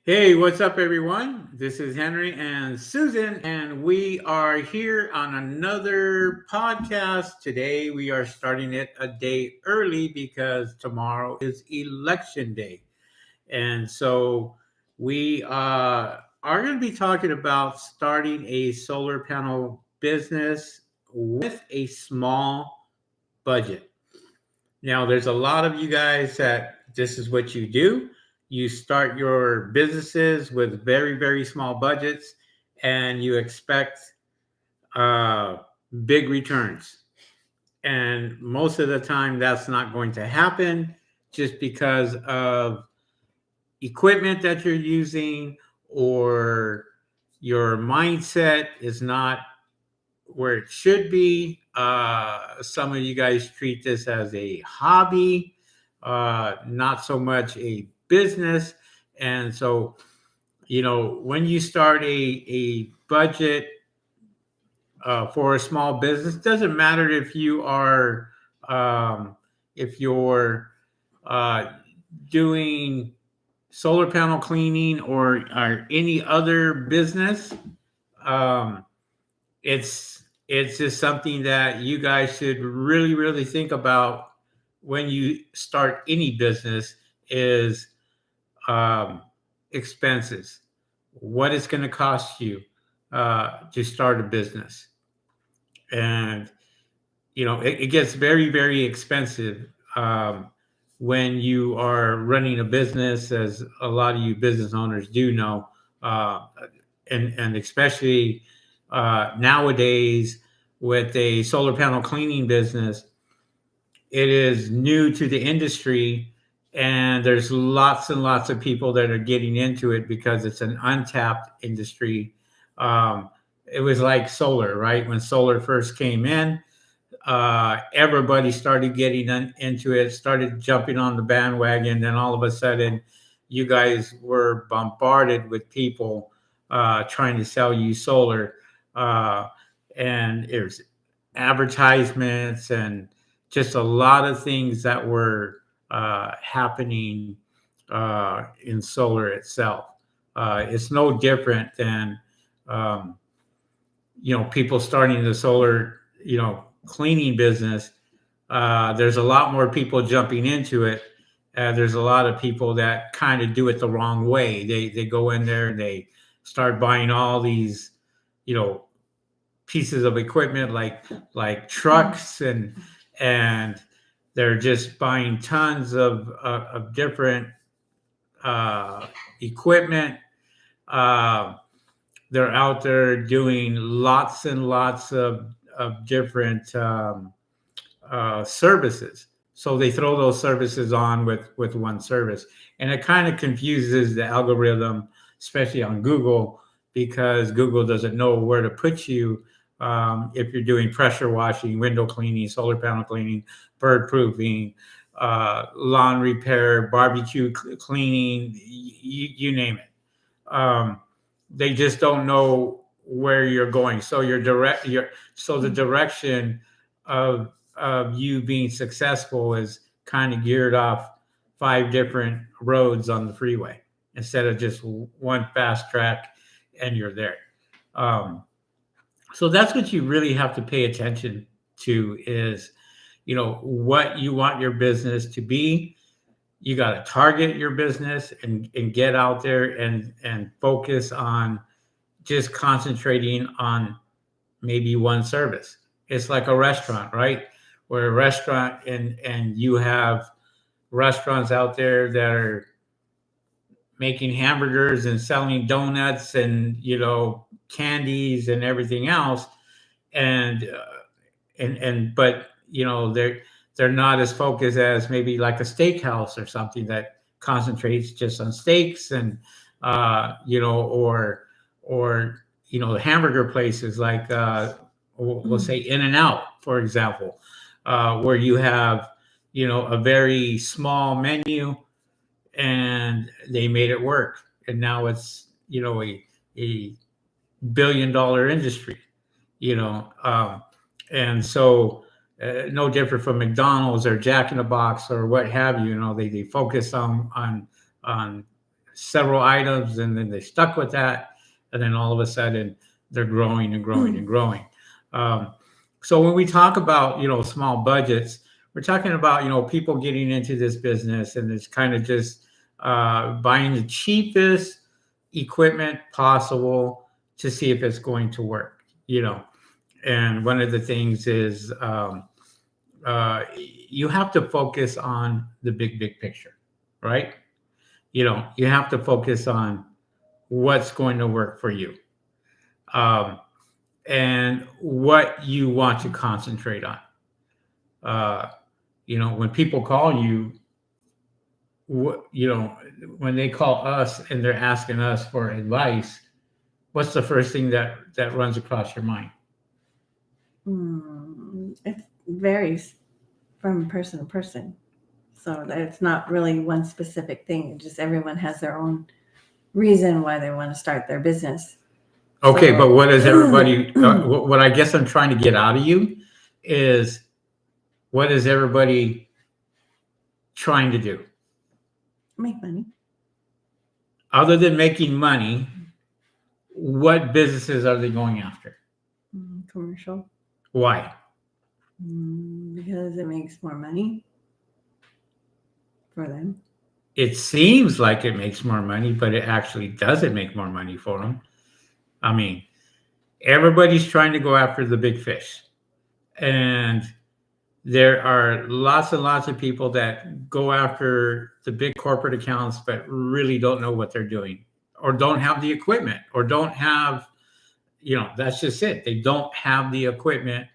Hey, what's up, everyone? This is Henry and Susan, and we are here on another podcast. Today, we are starting it a day early because tomorrow is election day. And so, we are going to be talking about starting a solar panel business with a small budget. Now, there's a lot of you guys that this is what you do. You start your businesses with very, very small budgets and you expect uh, big returns. And most of the time, that's not going to happen just because of equipment that you're using or your mindset is not where it should be. Some of you guys treat this as a hobby, not so much a business. And so, when you start a budget for a small business, doesn't matter um, if you're uh, doing solar panel cleaning or any other business. Um, it's just something that you guys should really really think about when you start any business is um, expenses, what it's going to cost you to start a business. And it gets very very expensive when you are running a business, as a lot of you business owners do know. uh, and especially nowadays with a solar panel cleaning business, it is new to the industry, and there's lots and lots of people that are getting into it because it's an untapped industry. It was like solar, right? When solar first came in, everybody started getting into it, started jumping on the bandwagon. Then all of a sudden, you guys were bombarded with people trying to sell you solar, uh, and there's advertisements and just a lot of things that were happening in solar itself. It's no different than um, people starting the solar cleaning business. There's a lot more people jumping into it. There's a lot of people that kind of do it the wrong way. They go in there and they start buying all these, you know, pieces of equipment like trucks, and they're just buying tons of different equipment. Uh, they're out there doing lots and lots of different services. So they throw those services on with one service, and it kind of confuses the algorithm, especially on Google, because Google doesn't know where to put you if you're doing pressure washing, window cleaning, solar panel cleaning, bird proofing, lawn repair, barbecue cleaning, you name it. They just don't know where you're going. So the direction of you being successful is kind of geared off five different roads on the freeway instead of just one fast track and you're there. Um, so that's what you really have to pay attention to is, what you want your business to be. You got to target your business and get out there and focus on just concentrating on maybe one service. It's like a restaurant, right? Where a restaurant and you have restaurants out there that are making hamburgers and selling donuts and candies and everything else, and but they're not as focused as maybe like a steakhouse or something that concentrates just on steaks, and or the hamburger places like we'll say In and Out, for example, where you have a very small menu and they made it work, and now it's a billion-dollar industry, you know. And so no different from McDonald's or Jack in the Box or what have you. They focus on several items, and then they stuck with that, and then all of a sudden they're growing and growing and growing. Um, so when we talk about small budgets, we're talking about people getting into this business, and it's kind of just buying the cheapest equipment possible to see if it's going to work. And one of the things is you have to focus on the big picture, right? You have to focus on what's going to work for you, um, and what you want to concentrate on. Uh, when people call you, what when they call us and they're asking us for advice, what's the first thing that runs across your mind? It varies from person to person. So that it's not really one specific thing. It just everyone has their own reason why they want to start their business. Okay, So but what is everybody? What I guess I'm trying to get out of you is, what is everybody trying to do? make money. Other than making money, what businesses are they going after? Commercial. Why? Because it makes more money for them. It seems like it makes more money, but it actually doesn't make more money for them. I mean, everybody's trying to go after the big fish. And there are lots and lots of people that go after the big corporate accounts, but really don't know what they're doing, or don't have the equipment, or don't have, that's just it. They don't have the equipment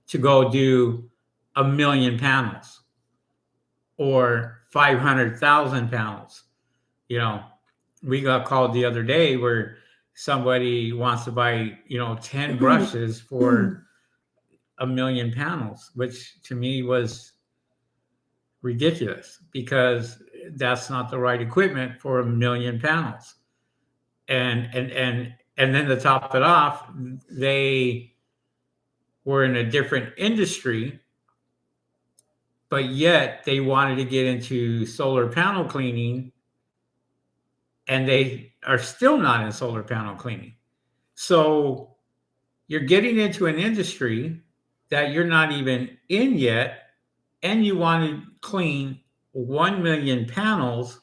to go do 1,000,000 panels or 500,000 panels. We got called the other day where somebody wants to buy 10 brushes for 1,000,000 panels, which to me was ridiculous, because that's not the right equipment for 1,000,000 panels. And then to top it off, they were in a different industry, but yet they wanted to get into solar panel cleaning, and they are still not in solar panel cleaning. So you're getting into an industry that you're not even in yet, and you want to clean 1,000,000 panels.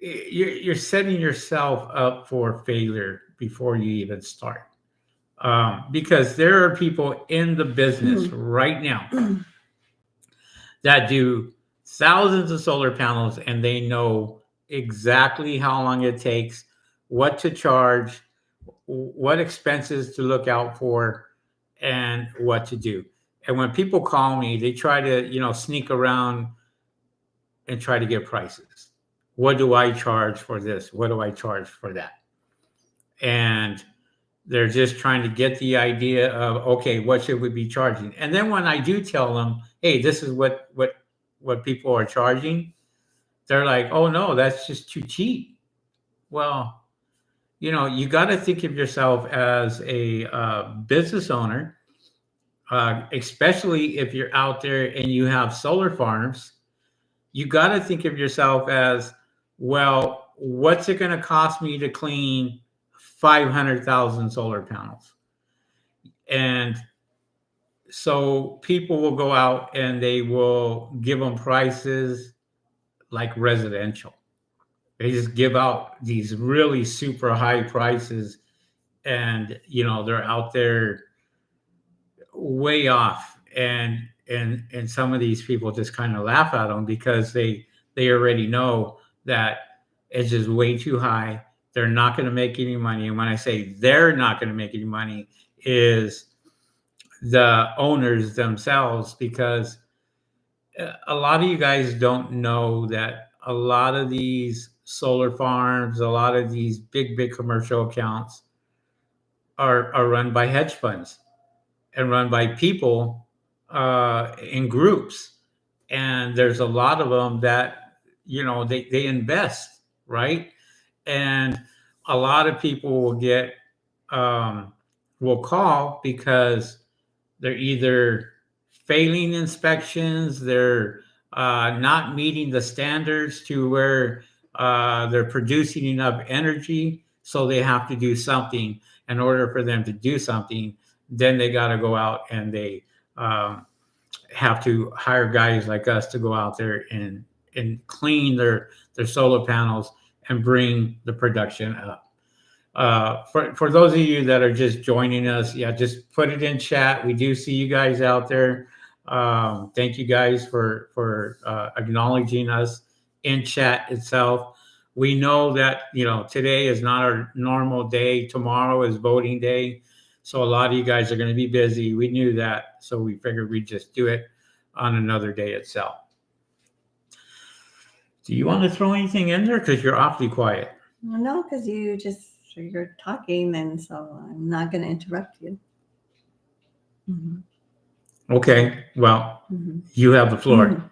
You're setting yourself up for failure before you even start. Because there are people in the business right now that do thousands of solar panels, and they know exactly how long it takes, what to charge, what expenses to look out for, and what to do. And when people call me, they try to sneak around and try to get prices. What do I charge for this? What do I charge for that? And they're just trying to get the idea of, okay, what should we be charging? And then when I do tell them, hey, this is what people are charging, they're like, oh no, that's just too cheap. Well, you got to think of yourself as a business owner, especially if you're out there and you have solar farms. You got to think of yourself as, well, what's it going to cost me to clean 500,000 solar panels? And so people will go out and they will give them prices like residential. They just give out these really super high prices, and they're out there way off, and some of these people just kind of laugh at them because they already know that it's just way too high. They're not going to make any money. And when I say they're not going to make any money, is the owners themselves, because a lot of you guys don't know that a lot of these solar farms, a lot of these big commercial accounts are run by hedge funds and run by people in groups. And there's a lot of them that, they invest, right? And a lot of people will call because they're either failing inspections, they're not meeting the standards to where They're producing enough energy, so they have to do something. In order for them to do something, then they got to go out and they have to hire guys like us to go out there and clean their solar panels and bring the production up. For those of you that are just joining us, yeah, just put it in chat. We do see you guys out there. Thank you guys for acknowledging us in chat itself. We know that today is not our normal day. Tomorrow is voting day, so a lot of you guys are going to be busy. We knew that, so we figured we'd just do it on another day itself. Do you want to throw anything in there? Because you're awfully quiet. No, because you're talking, and so I'm not going to interrupt you. Mm-hmm. Okay, well, you have the floor. Mm-hmm.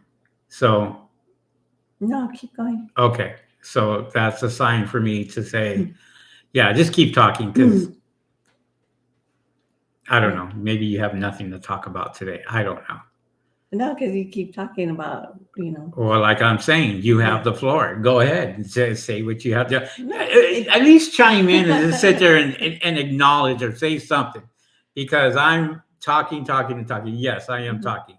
So. No, keep going. Okay, so that's a sign for me to say, yeah, just keep talking, because I don't know, maybe you have nothing to talk about today. I don't know. No, because you keep talking about, Well, like I'm saying, you have the floor. Go ahead and say what you have to. At least chime in and just sit there and acknowledge or say something, because I'm talking. Yes, I am talking.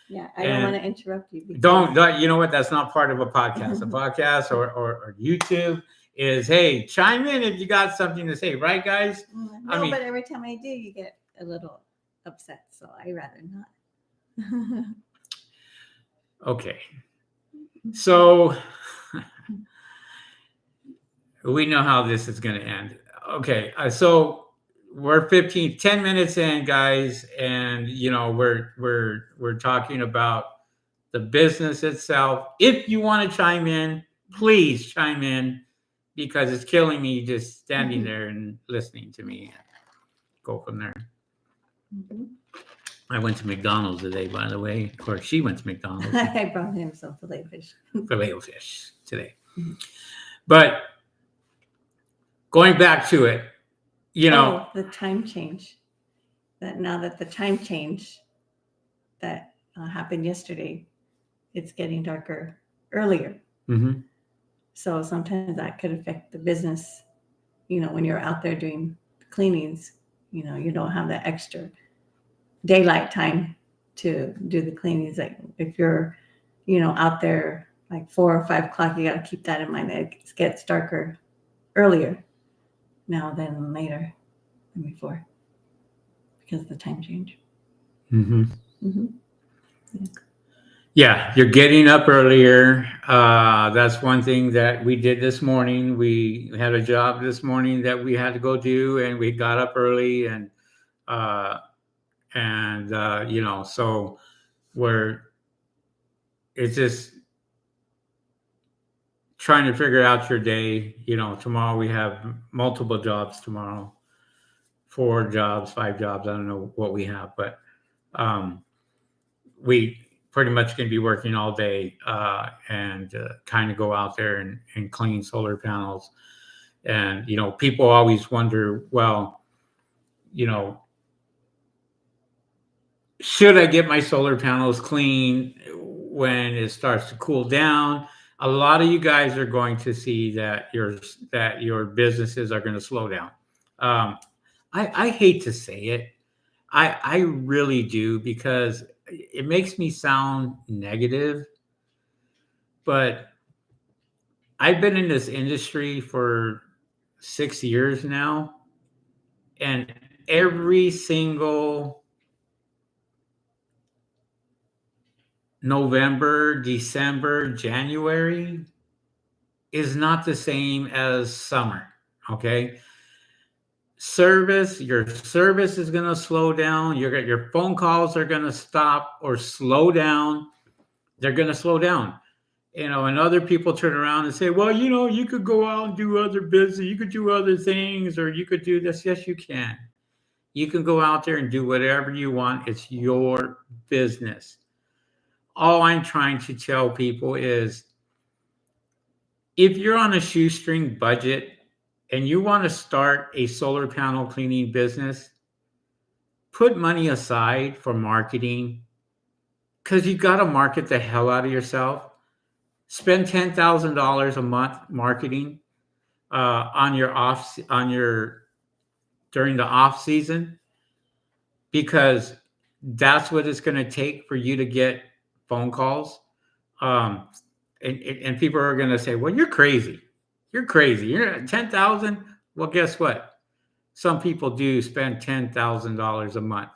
Yeah, I don't want to interrupt you. Don't, you know what? That's not part of a podcast. A podcast or YouTube is, hey, chime in if you got something to say, right, guys? No, but every time I do, you get a little upset, so I'd rather not. Okay. So we know how this is going to end. Okay. So we're 10 minutes in, guys, and we're talking about the business itself. If you want to chime in, please chime in, because it's killing me just standing there and listening to me. Go from there. I went to McDonald's today, by the way. Of course, she went to McDonald's. I brought him some filet fish. Filet of fish today. But going back to it, the time change. Now that the time change that happened yesterday, it's getting darker earlier. Mm-hmm. So sometimes that could affect the business. When you're out there doing cleanings, you don't have that extra daylight time to do the cleanings. Like if you're, out there like 4 or 5 o'clock, you got to keep that in mind. That it gets darker earlier now than later than before because of the time change. Mm-hmm. Mm-hmm. Yeah, you're getting up earlier. That's one thing that we did this morning. We had a job this morning that we had to go do, and we got up early, and so it's just trying to figure out your day. Tomorrow we have multiple jobs tomorrow, 4 jobs, 5 jobs. I don't know what we have, but we pretty much going to be working all day and kind of go out there and clean solar panels. And, people always wonder, well, should I get my solar panels clean when it starts to cool down? A lot of you guys are going to see that your businesses are going to slow down. I hate to say it. I really do, because it makes me sound negative, but I've been in this industry for 6 years now, and every single November, December, January is not the same as summer. Okay. Your service is going to slow down. Your phone calls are going to stop or slow down. They're going to slow down. And other people turn around and say, well, you could go out and do other business. You could do other things, or you could do this. Yes, you can. You can go out there and do whatever you want. It's your business. All I'm trying to tell people is, if you're on a shoestring budget and you want to start a solar panel cleaning business, put money aside for marketing, because you got to market the hell out of yourself. spend $10,000 a month marketing on your during the off season, because that's what it's going to take for you to get phone calls. Um, and people are going to say, "Well, you're crazy. You're crazy. You're at 10,000." Well, guess what? Some people do spend $10,000 a month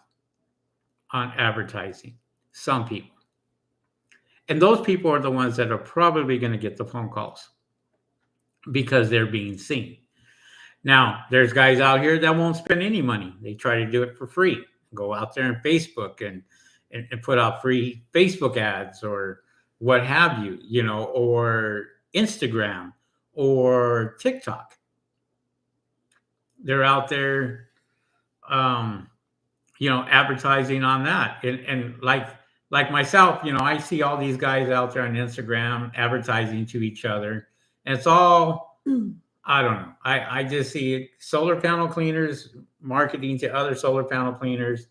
on advertising. Some people, and those people are the ones that are probably going to get the phone calls because they're being seen. Now, there's guys out here that won't spend any money. They try to do it for free. Go out there on Facebook and put out free Facebook ads or what have you, or Instagram or TikTok. They're out there, advertising on that. And like myself, I see all these guys out there on Instagram advertising to each other. And it's all, I don't know. I just see solar panel cleaners marketing to other solar panel cleaners.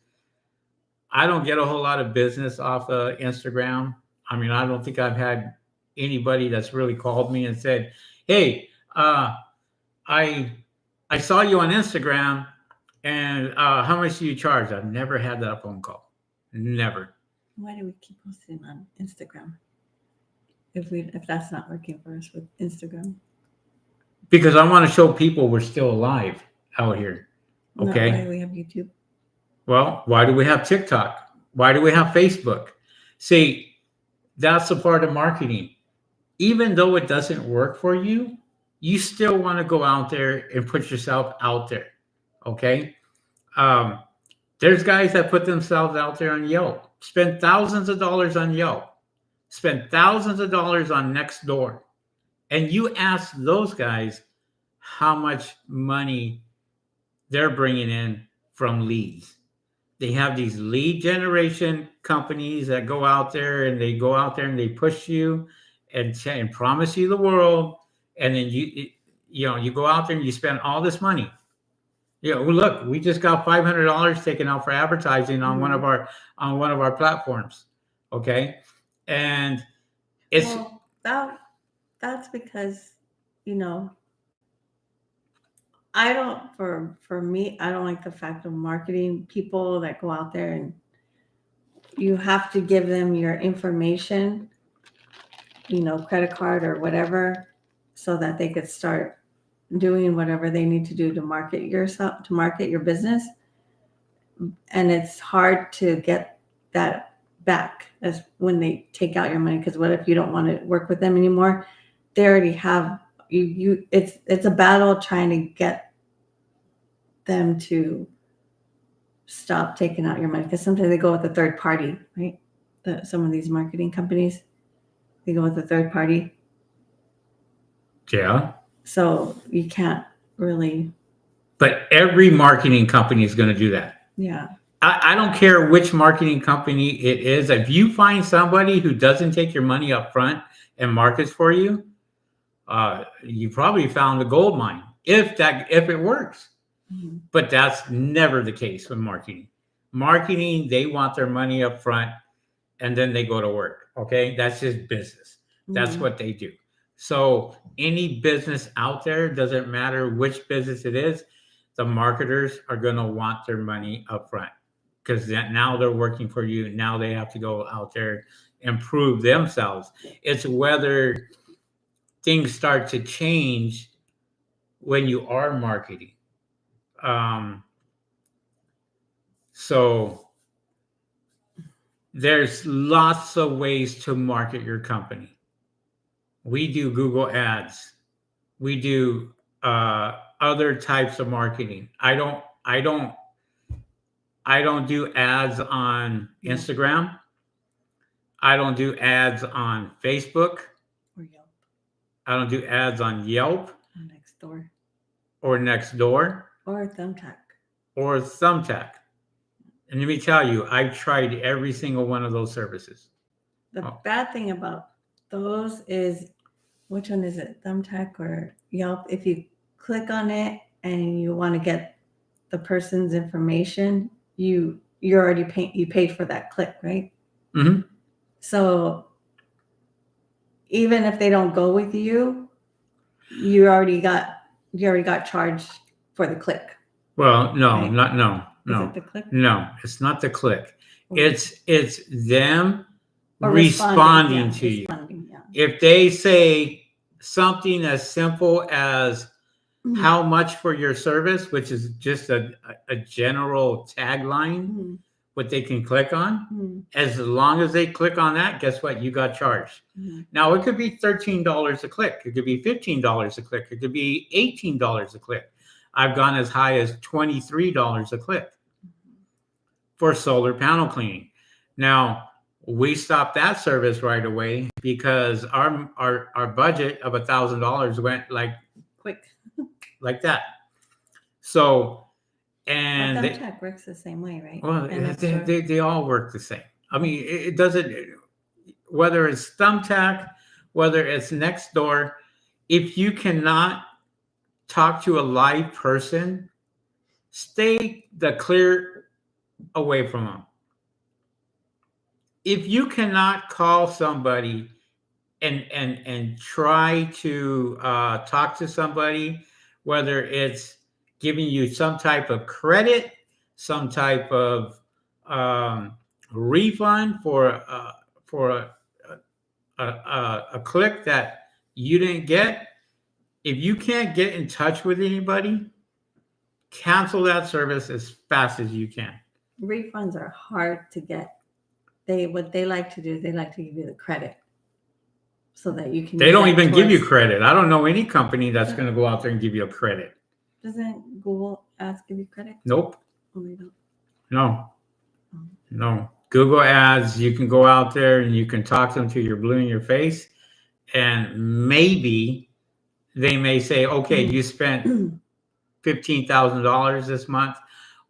I don't get a whole lot of business off of Instagram. I mean, I don't think I've had anybody that's really called me and said, "Hey, I saw you on Instagram, and how much do you charge?" I've never had that phone call. Never. Why do we keep posting on Instagram if that's not working for us with Instagram? Because I want to show people we're still alive out here. Okay. Why do we have YouTube? Well, why do we have TikTok? Why do we have Facebook? See, that's the part of marketing. Even though it doesn't work for you, you still want to go out there and put yourself out there. Okay. There's guys that put themselves out there on Yelp, spend thousands of dollars on Yelp, spend thousands of dollars on Nextdoor. And you ask those guys how much money they're bringing in from leads. They have these lead generation companies that go out there and they push you and promise you the world. And then you go out there and you spend all this money. Well, look, we just got $500 taken out for advertising on one of our platforms. Okay. And it's that's because, I don't, for me, I don't like the fact of marketing people that go out there and you have to give them your information, credit card or whatever, so that they could start doing whatever they need to do to market your business. And it's hard to get that back as when they take out your money. Because what if you don't want to work with them anymore? They already have you. It's a battle trying to get them to stop taking out your money, because sometimes they go with a third party, right? Some of these marketing companies, they go with a third party. Yeah. So you can't really. But every marketing company is going to do that. Yeah. I don't care which marketing company it is. If you find somebody who doesn't take your money up front and markets for you, you probably found a gold mine if it works. Mm-hmm. But that's never the case with marketing. Marketing, they want their money up front and then they go to work. Okay. That's just business. That's mm-hmm. what they do. So any business out there, doesn't matter which business it is, the marketers are going to want their money up front, because now they're working for you. Now they have to go out there and prove themselves. It's whether things start to change when you are marketing. So there's lots of ways to market your company. We do Google ads. We do other types of marketing. I don't do ads on Instagram. I don't do ads on Facebook. Or Yelp. I don't do ads on Yelp. Or Nextdoor. Or Thumbtack. And let me tell you, I've tried every single one of those services. The bad thing about those is, which one is it? Thumbtack or Yelp? If you click on it and you want to get the person's information, you already you paid for that click, right? Mm-hmm. So even if they don't go with you, you already got charged for the click. Well, no, Right. no, Is it the click? no. It's not the click. Or- It's them or responding to you. responding, yeah. If they say something as simple as how much for your service, which is just a general tagline, Mhm. what they can click on, Mhm. as long as they click on that, guess what? You got charged. Mhm. Now, it could be $13 a click. It could be $15 a click. It could be $18 a click. I've gone as high as $23 a click for solar panel cleaning. Now, we stopped that service right away because our budget of $1,000 went Quick. like that. So, But and thumbtack works the same way, right? well, And they all work the same. I mean, it doesn't, whether it's thumbtack, whether it's next door, if you cannot talk to a live person, stay the clear away from them. If you cannot call somebody and try to talk to somebody, whether it's giving you some type of credit, some type of refund for a click that you didn't get, if you can't get in touch with anybody, cancel that service as fast as you can. refunds are hard to get. What they like to do, they like to give you the credit so that you can. They don't even give you credit. I don't know any company that's going to go out there and give you a credit. Doesn't Google Ads give you credit? Nope. Oh, they don't. No. No. Google Ads, you can go out there and you can talk to them till you're blue in your face. And maybe they may say, okay, you spent $15,000 this month.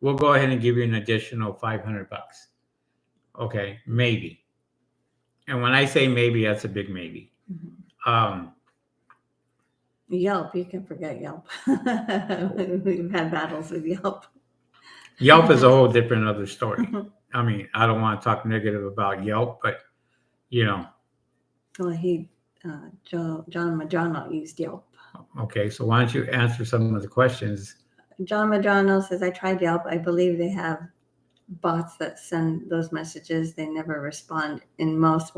We'll go ahead and give you an additional $500. Okay, maybe. And when I say maybe, that's a big maybe. Mm-hmm. Yelp, you can forget Yelp. We've had battles with Yelp. Yelp is a whole different other story. I mean, I don't want to talk negative about Yelp, but you know. Well, John Madrano used Yelp. Okay, so why don't you answer some of the questions? John Madrano says, I tried Yelp. I believe they have bots that send those messages. They never respond in most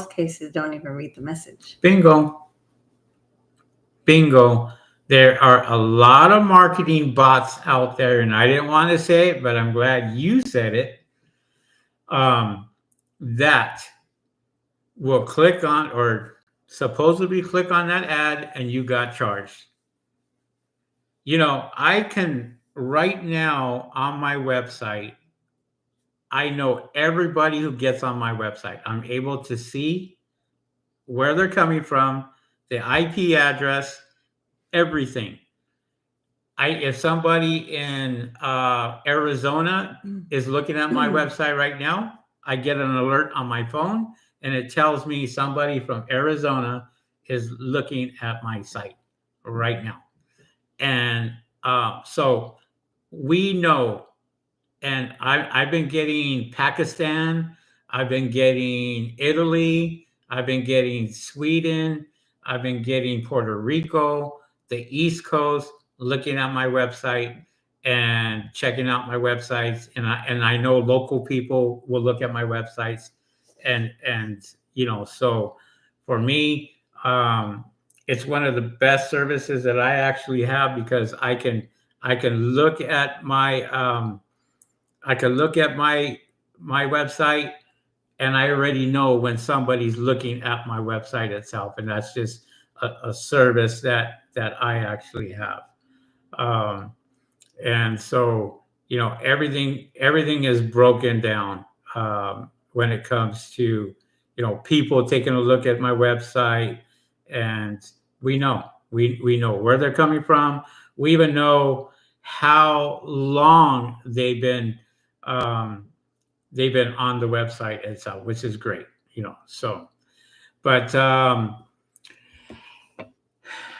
cases, don't even read the message. Bingo. Bingo. There are a lot of marketing bots out there, and I didn't want to say it, but I'm glad you said it. That will click on or supposedly click on that ad and you got charged. You know, I can right now on my website, I know everybody who gets on my website. I'm able to see where they're coming from, the IP address, everything. If somebody in Arizona is looking at my website right now, I get an alert on my phone and it tells me somebody from Arizona is looking at my site right now. And so we know, and I've been getting Pakistan, I've been getting Italy, I've been getting Sweden, I've been getting Puerto Rico, the East Coast, looking at my website and checking out my websites. And I know local people will look at my websites and you know, so for me, it's one of the best services that I actually have because I can look at my my website and I already know when somebody's looking at my website itself, and that's just a service that I actually have. And so, you know, everything is broken down when it comes to, you know, people taking a look at my website, and we know where they're coming from. We even know how long they've been on the website itself, which is great, you know. So, but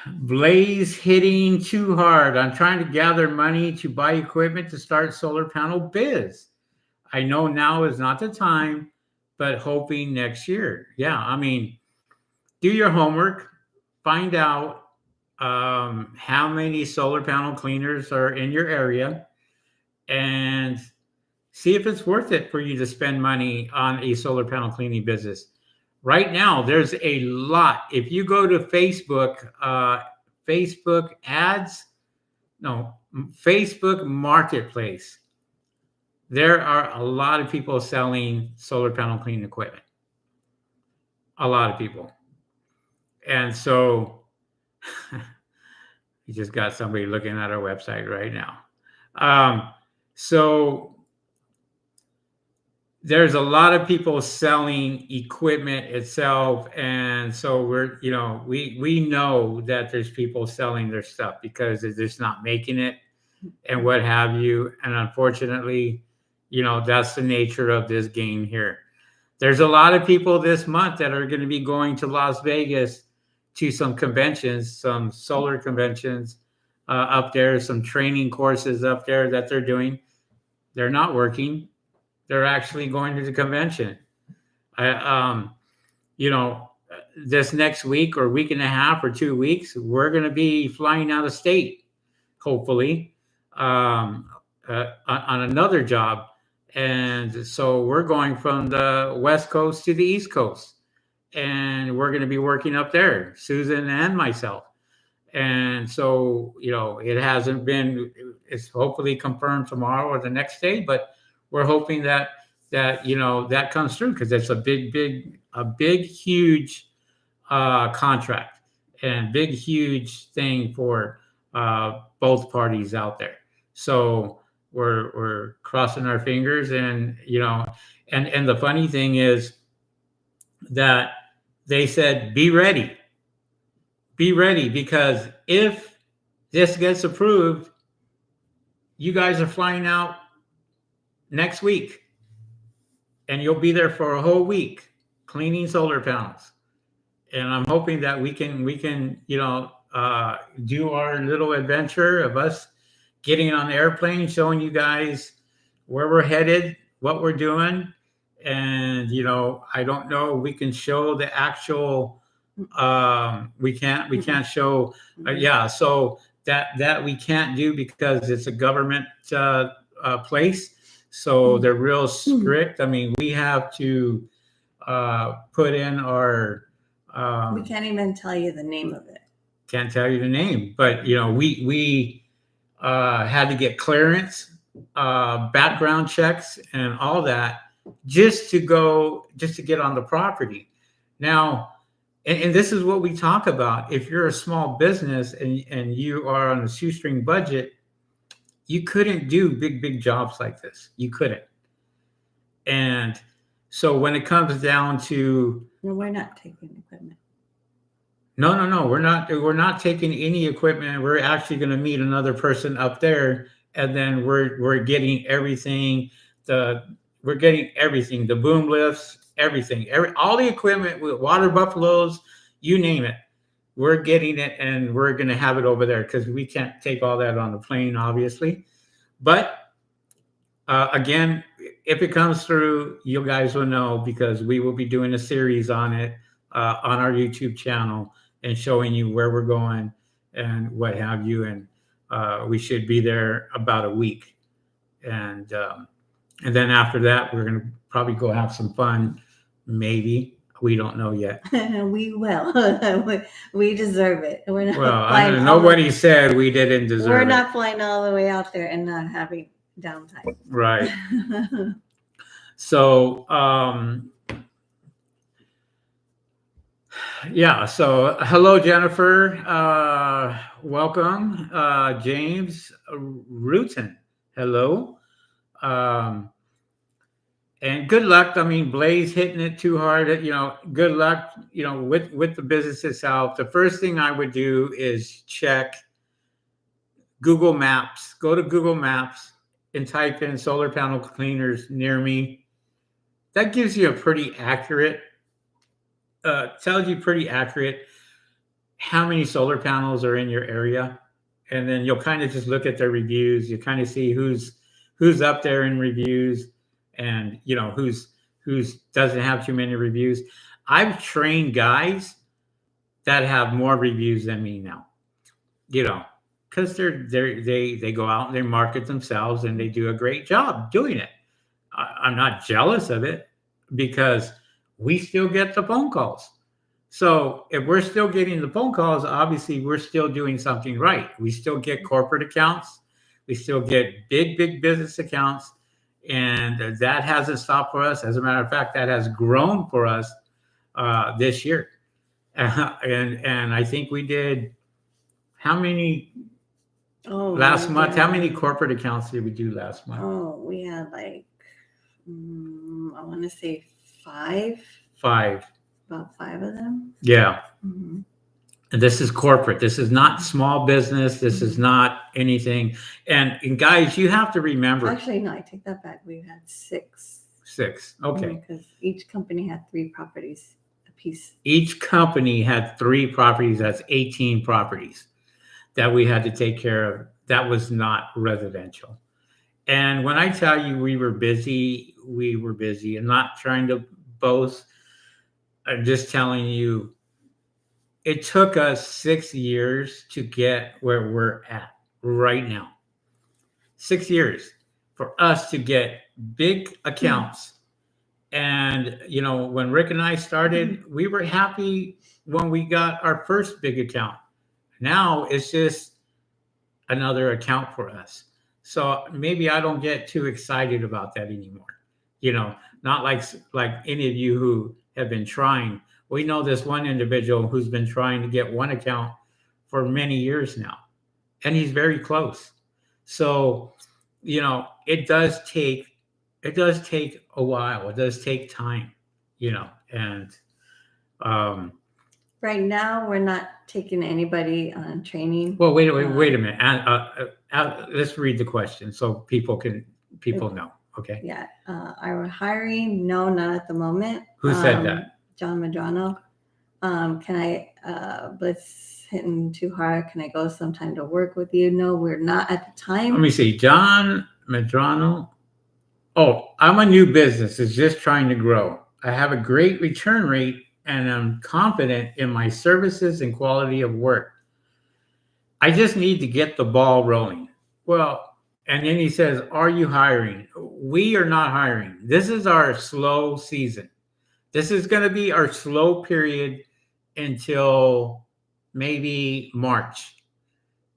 Blaze hitting too hard. I'm trying to gather money to buy equipment to start solar panel biz. I know now is not the time, but hoping next year. Yeah, I mean, do your homework, find out how many solar panel cleaners are in your area, and see if it's worth it for you to spend money on a solar panel cleaning business. Right now, there's a lot. If you go to Facebook ads, no, Facebook Marketplace, there are a lot of people selling solar panel cleaning equipment. A lot of people. And so you just got somebody looking at our website right now. So there's a lot of people selling equipment itself, and so we know that there's people selling their stuff because they're just not making it and what have you. And unfortunately, that's the nature of this game here. There's a lot of people this month that are going to be going to Las Vegas to some conventions, some solar conventions up there, some training courses up there that they're doing. They're not working. They're actually going to the convention. This next week or week and a half or 2 weeks, we're going to be flying out of state, hopefully, on another job. And so we're going from the West Coast to the East Coast, and we're going to be working up there, Susan and myself. And so, it hasn't been, it's hopefully confirmed tomorrow or the next day, but we're hoping that comes through, because it's a big, huge contract and big, huge thing for both parties out there. So we're crossing our fingers, and and the funny thing is that they said, be ready, because if this gets approved, you guys are flying out next week, and you'll be there for a whole week cleaning solar panels. And I'm hoping that we can do our little adventure of us getting on the airplane, showing you guys where we're headed, what we're doing. And I don't know, we can show the actual we can't show so that we can't do, because it's a government place. So they're real strict. I mean, we have to put in our we can't even tell you the name of it. Can't tell you the name, but we had to get clearance, background checks, and all that just to get on the property. Now, and this is what we talk about. If you're a small business and you are on a shoestring budget, you couldn't do big jobs like this. You couldn't. And so when it comes down to, no, we're not taking equipment. No, we're not taking any equipment. We're actually going to meet another person up there, and then we're getting everything. We're getting everything, the boom lifts, everything, all the equipment with water buffaloes, you name it. We're getting it, and we're going to have it over there, because we can't take all that on the plane, obviously. But again, if it comes through, you guys will know, because we will be doing a series on it on our YouTube channel and showing you where we're going and what have you. And we should be there about a week. And then after that, we're going to probably go have some fun. Maybe. We don't know yet. We will. We deserve it. We're not. Well, nobody said we didn't deserve it. We're not flying all the way out there and not having downtime. Right. So, so hello, Jennifer. Welcome. James Rutan. Hello. And good luck. I mean, Blaze hitting it too hard. Good luck, with the business itself. The first thing I would do is check Google Maps. Go to Google Maps and type in solar panel cleaners near me. That gives you a pretty accurate, tells you pretty accurate how many solar panels are in your area. And then you'll kind of just look at their reviews. You kind of see who's up there in reviews, and who's doesn't have too many reviews. I've trained guys that have more reviews than me now. You know, because they go out and they market themselves and they do a great job doing it. I'm not jealous of it because we still get the phone calls. So if we're still getting the phone calls, obviously we're still doing something right. We still get corporate accounts, we still get big business accounts, and that hasn't stopped for us. As a matter of fact, that has grown for us this year. And I think we did how many Oh, last we month? How many did. corporate accounts did we do last month? Oh, we had like, I want to say 5. 5. About 5 of them. Yeah. Mm-hmm. And this is corporate. This is not small business. This is not anything. And guys, you have to remember. Actually, no, I take that back. We had 6. 6. Okay. Because each company had 3 properties apiece. Each company had 3 properties. That's 18 properties that we had to take care of. That was not residential. And when I tell you we were busy, we were busy. I'm not trying to boast. I'm just telling you, it took us 6 years to get where we're at right now. 6 years for us to get big accounts. And, you know, when Rick and I started, we were happy when we got our first big account. Now it's just another account for us. So maybe I don't get too excited about that anymore. You know, not like any of you who have been trying. We know this one individual who's been trying to get one account for many years now, and he's very close. So, you know, it does take a while. It does take time, you know, and right now we're not taking anybody on training. Well, wait a minute. Let's read the question so people know. Okay. Yeah. Are we hiring? No, not at the moment. Who said that? John Madrano. Can I blitz hitting too hard? Can I go sometime to work with you? No, we're not at the time. Let me see. John Madrano. Oh, I'm a new business. It's just trying to grow. I have a great return rate and I'm confident in my services and quality of work. I just need to get the ball rolling. Well, and then he says, are you hiring? We are not hiring. This is our slow season. This is going to be our slow period until maybe March.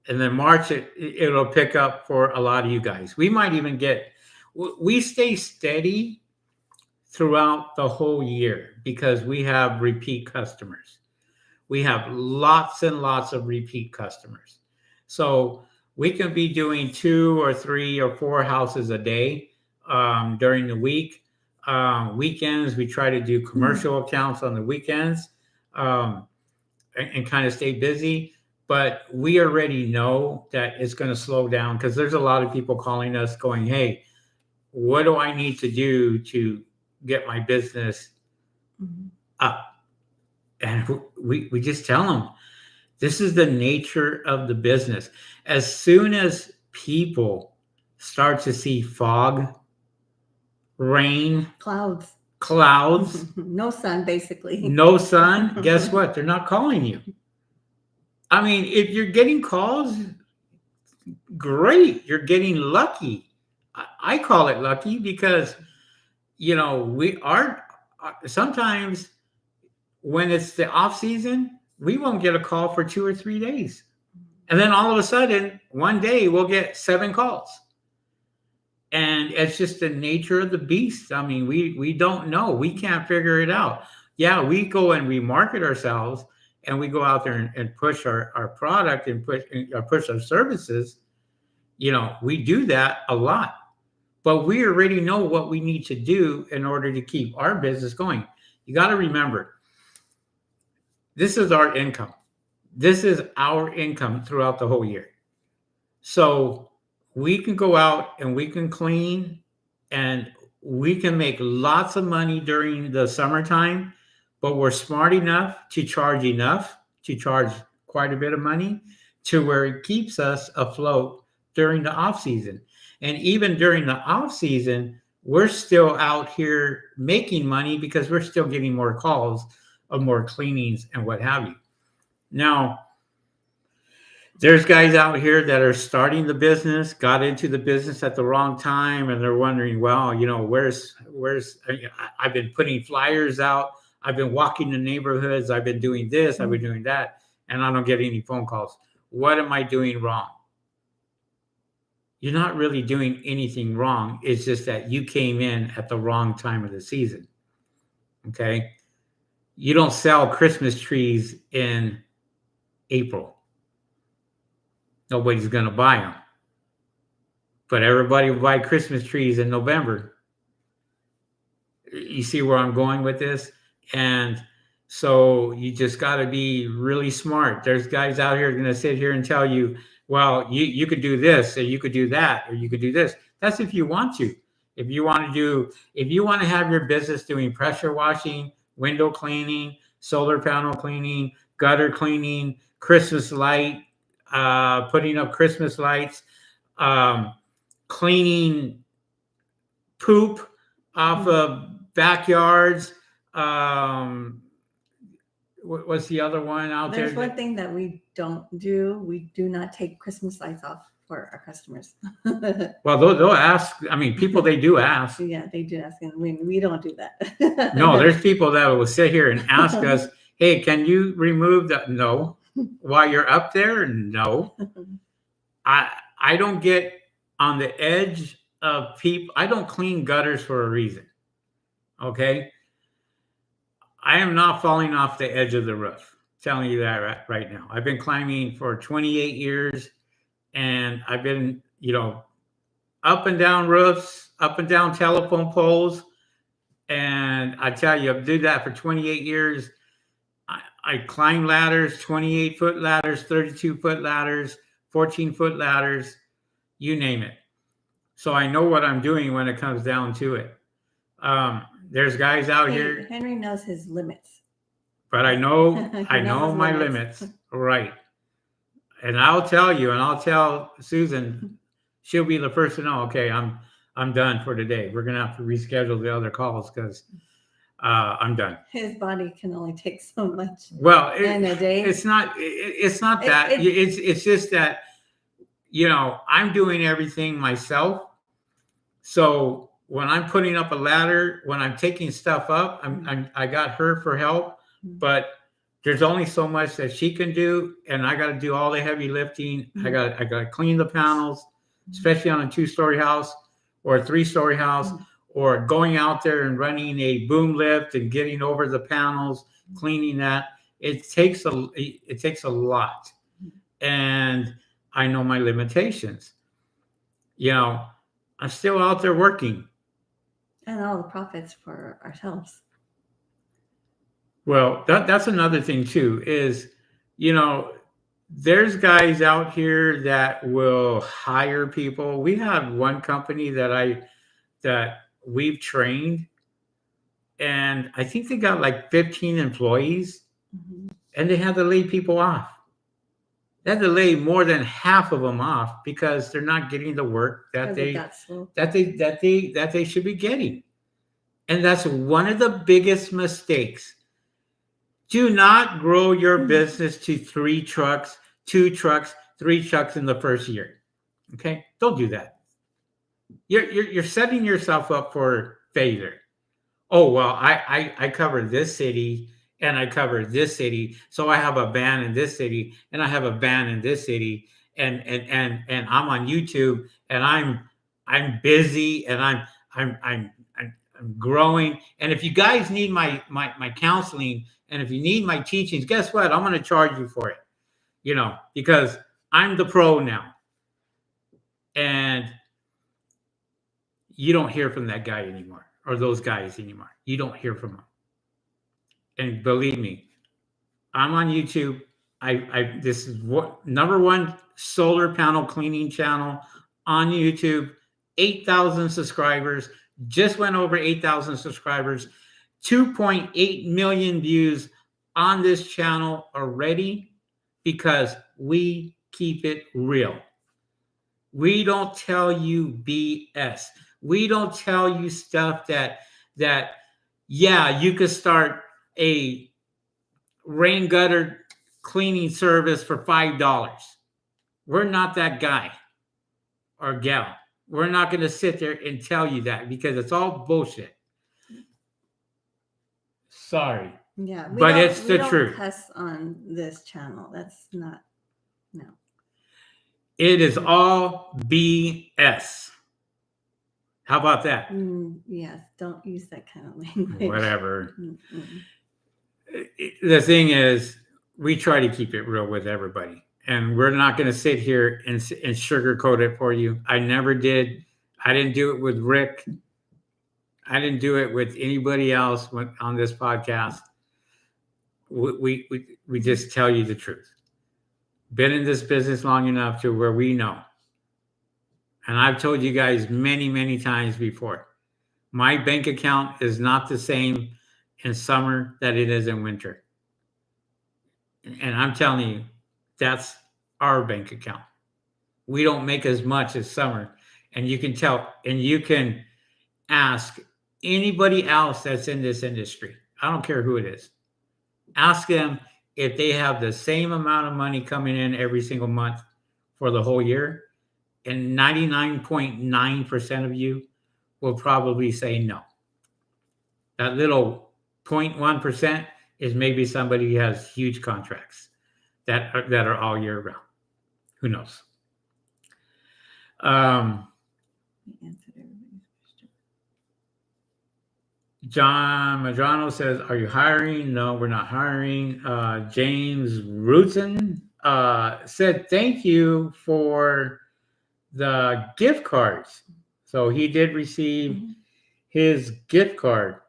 And then March, it'll pick up for a lot of you guys. We might even we stay steady throughout the whole year because we have repeat customers. We have lots and lots of repeat customers. So we can be doing 2 or 3 or 4 houses a day during the week. Weekends, we try to do commercial accounts on the weekends and kind of stay busy. But we already know that it's going to slow down because there's a lot of people calling us going, hey, what do I need to do to get my business up? And we just tell them, this is the nature of the business. As soon as people start to see fog, rain, clouds, no sun, basically. No sun, guess what? They're not calling you. I mean, if you're getting calls, great. You're getting lucky. I call it lucky because, you know, we are sometimes when it's the off season, we won't get a call for 2 or 3 days. And then all of a sudden, one day we'll get 7 calls. And it's just the nature of the beast. I mean, we don't know. We can't figure it out. Yeah, we go and we market ourselves and we go out there and push our product and push our services. You know, we do that a lot. But we already know what we need to do in order to keep our business going. You got to remember, this is our income. This is our income throughout the whole year. So we can go out and we can clean and we can make lots of money during the summertime, but we're smart enough to charge quite a bit of money to where it keeps us afloat during the off season. And even during the off season, we're still out here making money because we're still getting more calls of more cleanings and what have you. Now, there's guys out here that are starting the business, got into the business at the wrong time, and they're wondering, well, I've been putting flyers out, I've been walking the neighborhoods, I've been doing this, I've been doing that, and I don't get any phone calls. What am I doing wrong? You're not really doing anything wrong. It's just that you came in at the wrong time of the season. Okay? You don't sell Christmas trees in April. Nobody's going to buy them. But everybody will buy Christmas trees in November. You see where I'm going with this? And so you just got to be really smart. There's guys out here going to sit here and tell you, well, you could do this, or you could do that, or you could do this. That's if you want to. If you want to have your business doing pressure washing, window cleaning, solar panel cleaning, gutter cleaning, Christmas light, putting up Christmas lights, cleaning poop off of backyards. What's the other one out there? There's one thing that we don't do. We do not take Christmas lights off for our customers. Well, they'll ask. I mean, people, they do ask. Yeah, they do ask, and we don't do that. No, there's people that will sit here and ask us, hey, can you remove that? No. While you're up there? No. I don't get on the edge of people. I don't clean gutters for a reason. Okay? I am not falling off the edge of the roof. I'm telling you that right now. I've been climbing for 28 years, and I've been, up and down roofs, up and down telephone poles. And I tell you, I've done that for 28 years. I climb ladders, 28-foot ladders, 32-foot ladders, 14-foot ladders, you name it. So I know what I'm doing when it comes down to it. There's guys out here. Henry knows his limits. But I know my limits. Right. And I'll tell you, and I'll tell Susan, she'll be the first to know, okay, I'm done for today. We're going to have to reschedule the other calls because I'm done. His body can only take so much. Well, in a day. It's not that. It's just that, I'm doing everything myself. So when I'm putting up a ladder, when I'm taking stuff up, I got her for help, but there's only so much that she can do, and I got to do all the heavy lifting. I got to clean the panels, especially on a 2-story house or a 3-story house, or going out there and running a boom lift and getting over the panels, cleaning that. It takes a lot, and I know my limitations. I'm still out there working. And all the profits for ourselves. Well, that's another thing too, is, there's guys out here that will hire people. We have one company that we've trained, and I think they got like 15 employees, and they had to lay people off. They had to lay more than half of them off because they're not getting the work that they should be getting. And that's one of the biggest mistakes. Do not grow your business to 3 trucks, 2 trucks, 3 trucks in the first year. Okay? Don't do that. You're setting yourself up for failure. Oh, well, I cover this city and I cover this city, so I have a van in this city and I have a van in this city, and I'm on YouTube and I'm busy and I'm growing. And if you guys need my counseling, and if you need my teachings, guess what? I'm going to charge you for it, because I'm the pro now. And you don't hear from that guy anymore, or those guys anymore. You don't hear from them. And believe me, I'm on YouTube. This is what #1 solar panel cleaning channel on YouTube. 8,000 subscribers. Just went over 8,000 subscribers. 2.8 million views on this channel already, because we keep it real. We don't tell you BS. We don't tell you stuff that you could start a rain gutter cleaning service for $5. We're not that guy or gal. We're not going to sit there and tell you that because it's all bullshit. Sorry. Yeah, but it's we the don't truth. cuss on this channel. That's not, no. It is all BS. How about that? Yes, don't use that kind of language. Whatever. Mm-mm. The thing is, we try to keep it real with everybody. And we're not going to sit here and sugarcoat it for you. I never did. I didn't do it with Rick. I didn't do it with anybody else on this podcast. We just tell you the truth. Been in this business long enough to where we know. And I've told you guys many, many times before. My bank account is not the same in summer that it is in winter. And I'm telling you, that's our bank account. We don't make as much as summer. And you can tell, and you can ask anybody else that's in this industry. I don't care who it is. Ask them if they have the same amount of money coming in every single month for the whole year. And 99.9% of you will probably say no. That little 0.1% is maybe somebody who has huge contracts that are all year round. Who knows? John Madrano says, "Are you hiring?" No, we're not hiring. James Rutzen said, "Thank you for the gift cards." So he did receive his gift card.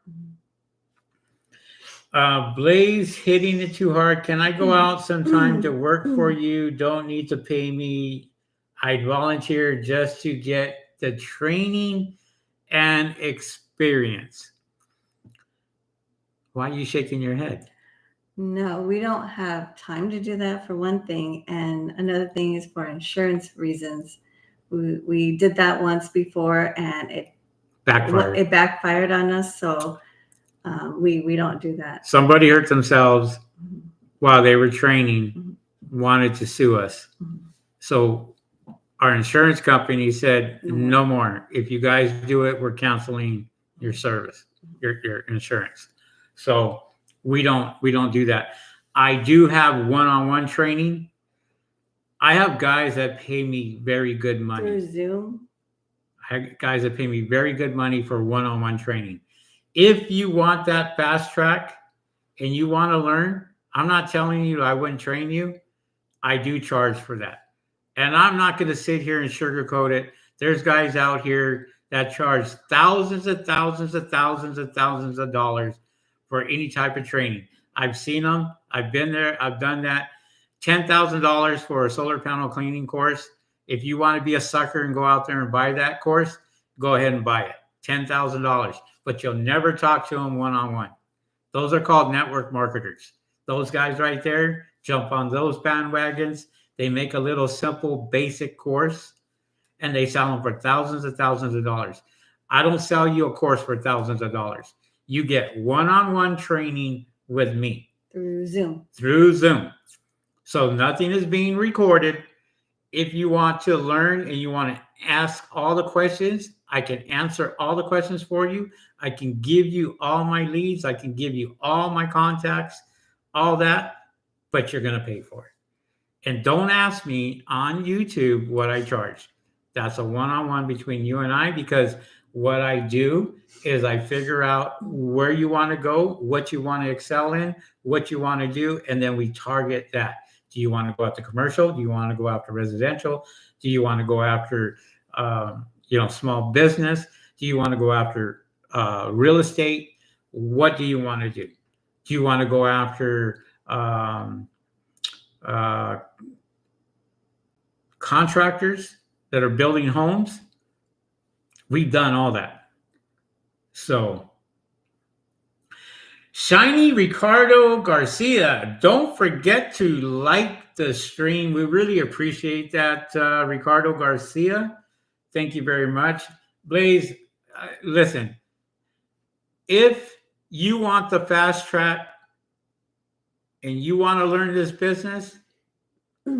Blaze hitting it too hard. Can I go out sometime to work for you? Don't need to pay me. I'd volunteer just to get the training and experience. Why are you shaking your head? No, we don't have time to do that for one thing. And another thing is for insurance reasons. We did that once before and it backfired on us. So we don't do that. Somebody hurt themselves while they were training, wanted to sue us. So our insurance company said, no more. If you guys do it, we're canceling your service, your insurance. So we don't do that. I do have one-on-one training. I have guys that pay me very good money. Through Zoom? I have guys that pay me very good money for one-on-one training. If you want that fast track and you want to learn, I'm not telling you I wouldn't train you. I do charge for that. And I'm not going to sit here and sugarcoat it. There's guys out here that charge thousands of dollars for any type of training. I've seen them. I've been there. I've done that. $10,000 for a solar panel cleaning course. If you want to be a sucker and go out there and buy that course, go ahead and buy it. $10,000. But you'll never talk to them one-on-one. Those are called network marketers. Those guys right there, jump on those bandwagons. They make a little simple basic course and they sell them for thousands of dollars. I don't sell you a course for thousands of dollars. You get one-on-one training with me. Through Zoom. So nothing is being recorded. If you want to learn and you want to ask all the questions, I can answer all the questions for you. I can give you all my leads. I can give you all my contacts, all that, but you're going to pay for it. And don't ask me on YouTube what I charge. That's a one-on-one between you and I, because what I do is I figure out where you want to go, what you want to excel in, what you want to do, and then we target that. Do you want to go after commercial? Do you want to go after residential? Do you want to go after small business? Do you want to go after real estate? What do you want to do? Do you want to go after contractors that are building homes? We've done all that. So, Shiny Ricardo Garcia, don't forget to like the stream. We really appreciate that, Ricardo Garcia. Thank you very much. Blaze, listen, if you want the fast track and you want to learn this business,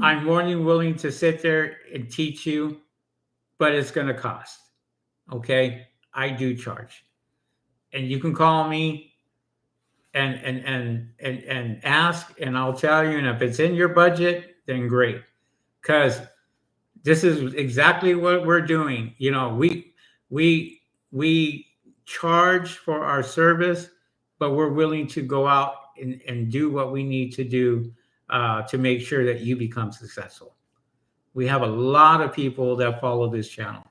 I'm more than willing to sit there and teach you, but it's going to cost. Okay, I do charge, and you can call me and ask, and I'll tell you. And if it's in your budget, then great, because this is exactly what we're doing. You know, we charge for our service, but we're willing to go out and do what we need to do to make sure that you become successful. We have a lot of people that follow this channel,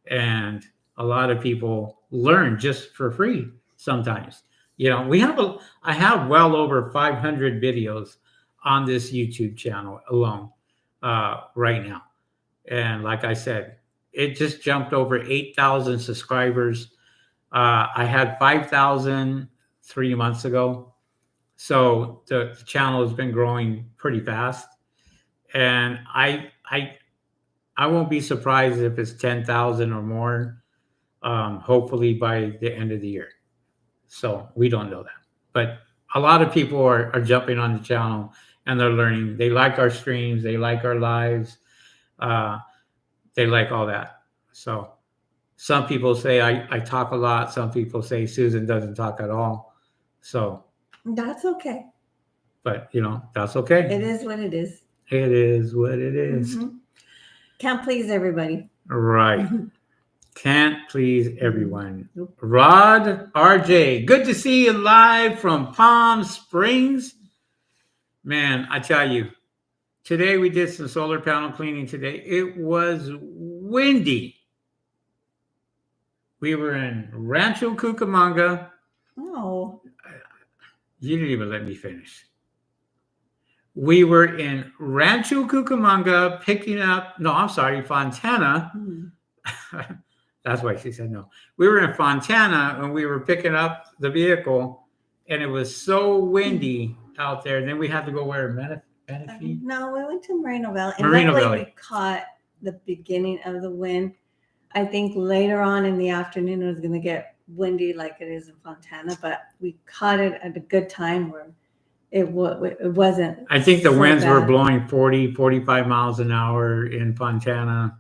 and a lot of people learn just for free sometimes. You know, I have well over 500 videos on this YouTube channel alone right now. And like I said, it just jumped over 8,000 subscribers. I had 5,000 3 months ago. So the channel has been growing pretty fast. And I won't be surprised if it's 10,000 or more, hopefully by the end of the year. So we don't know that. But a lot of people are jumping on the channel and they're learning. They like our streams. They like our lives. They like all that. So some people say I talk a lot. Some people say Susan doesn't talk at all. So That's okay. but you know, that's okay. It is what it is. It is what it is. Mm-hmm. Can't please everybody. Right. Can't please everyone. Nope. Rod RJ, good to see you live from Palm Springs. Man, I tell you, today we did some solar panel cleaning today. It was windy. We were in Rancho Cucamonga. Oh. You didn't even let me finish. We were in Rancho Cucamonga picking up, no, I'm sorry, Fontana. That's why she said no. We were in Fontana and we were picking up the vehicle, and it was so windy out there. And then we had to go where? Menifee? No, we went to Moreno Valley. And Moreno luckily Valley. we caught the beginning of the wind. I think later on in the afternoon it was going to get windy like it is in Fontana, but we caught it at a good time where it wasn't. I think the so winds were bad. blowing 40, 45 miles an hour in Fontana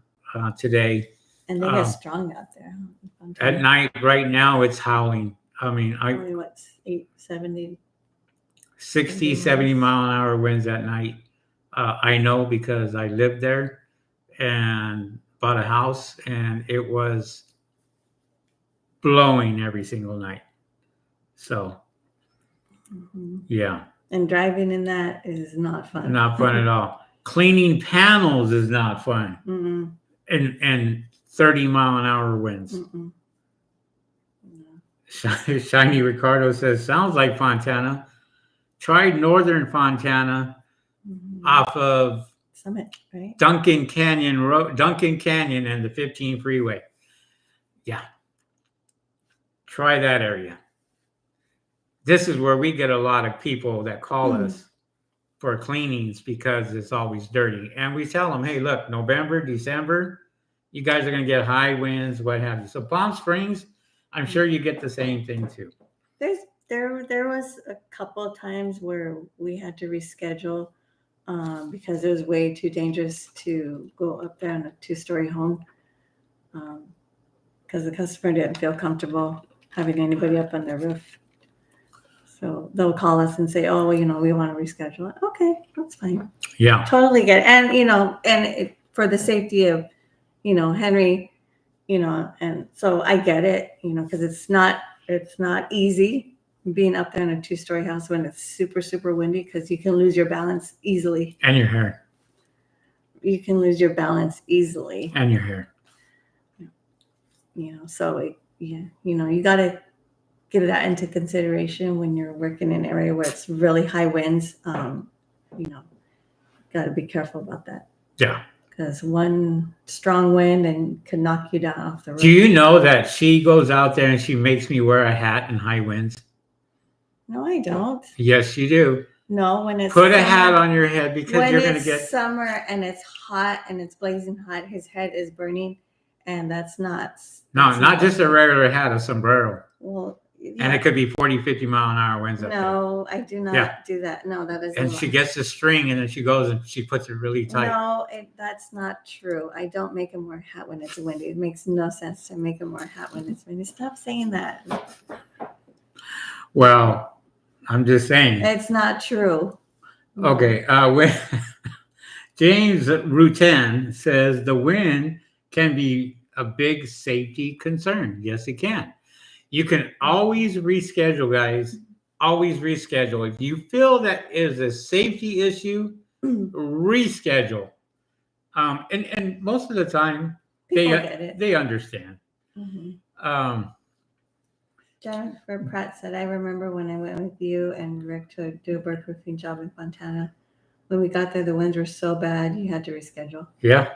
today. And they get strong out there. in Fontana. At night, right now, it's howling. I mean, Only what, 70? 60, 70 mile an hour winds at night. I know because I lived there and bought a house, and it was blowing every single night. So, yeah. And driving in that is not fun. Not fun at all. Cleaning panels is not fun. And 30 mile an hour winds. No. Shiny Ricardo says, sounds like Fontana. Tried northern Fontana off of Summit, right? Duncan Canyon and the 15 freeway. Yeah. Try that area. This is where we get a lot of people that call us for cleanings because it's always dirty. And we tell them, hey, look, November, December, you guys are going to get high winds, what have you. So Palm Springs, I'm sure you get the same thing too. There was a couple of times where we had to reschedule because it was way too dangerous to go up there in a 2-story home because the customer didn't feel comfortable having anybody up on their roof. So they'll call us and say, oh, well, we want to reschedule it. Okay, that's fine. Yeah. Totally get it. And for the safety of, Henry, and so I get it, because it's not easy being up there in a 2-story house when it's super, super windy, because you can lose your balance easily. And your hair. You can lose your balance easily. And your hair. So you got to get that into consideration when you're working in an area where it's really high winds. Got to be careful about that. Yeah. Because one strong wind and could knock you down off the roof. Do you know that she goes out there and she makes me wear a hat in high winds? No, I don't. Yes, you do. No, when it's put a hat on your head because you're going to get summer and it's hot and it's blazing hot. His head is burning, and that's not. Not just a regular hat, a sombrero. Well, And it could be 40, 50 mile an hour winds up there. No, I do not Yeah. do that. No, that is a And lie. she gets the string and then she goes and she puts it really tight. No, that's not true. I don't make him wear a hat when it's windy. It makes no sense to make him wear a hat when it's windy. Stop saying that. Well, I'm just saying. It's not true. No. Okay. James Rutten says the wind can be a big safety concern. Yes, it can. You can always reschedule, guys. Always reschedule. If you feel that is a safety issue, reschedule. And most of the time, People get it. they understand. Mm-hmm. Jennifer Pratt said, I remember when I went with you and Rick to do a birdproofing job in Fontana. When we got there, the winds were so bad, you had to reschedule. Yeah.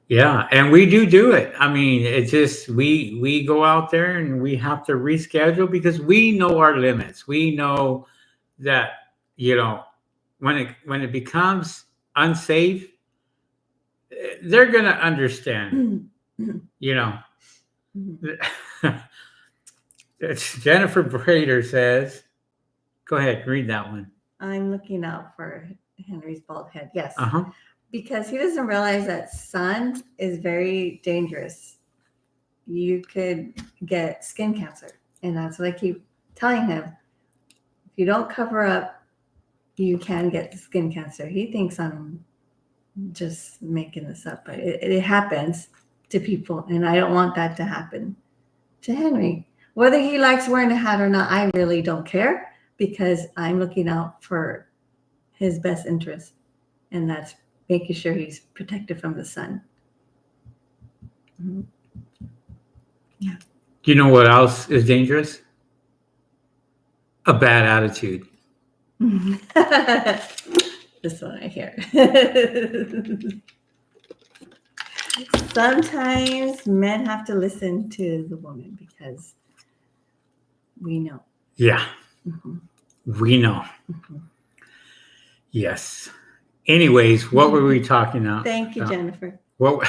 Yeah, and we do it. I mean, it's just we go out there and we have to reschedule because we know our limits. We know that, when it becomes unsafe, they're gonna understand. Jennifer Brader says, go ahead, read that one. I'm looking out for Henry's bald head. Yes. Uh-huh. Because he doesn't realize that sun is very dangerous. You could get skin cancer. And that's what I keep telling him. If you don't cover up, you can get skin cancer. He thinks I'm just making this up, but it happens to people. And I don't want that to happen to Henry. Whether he likes wearing a hat or not, I really don't care because I'm looking out for his best interest. And that's making sure he's protected from the sun. Mm-hmm. Yeah. Do you know what else is dangerous? A bad attitude. This one right here. Sometimes men have to listen to the woman because we know. Yeah. Mm-hmm. We know. Mm-hmm. Yes. Anyways, what were we talking about? Thank you, Jennifer. Well,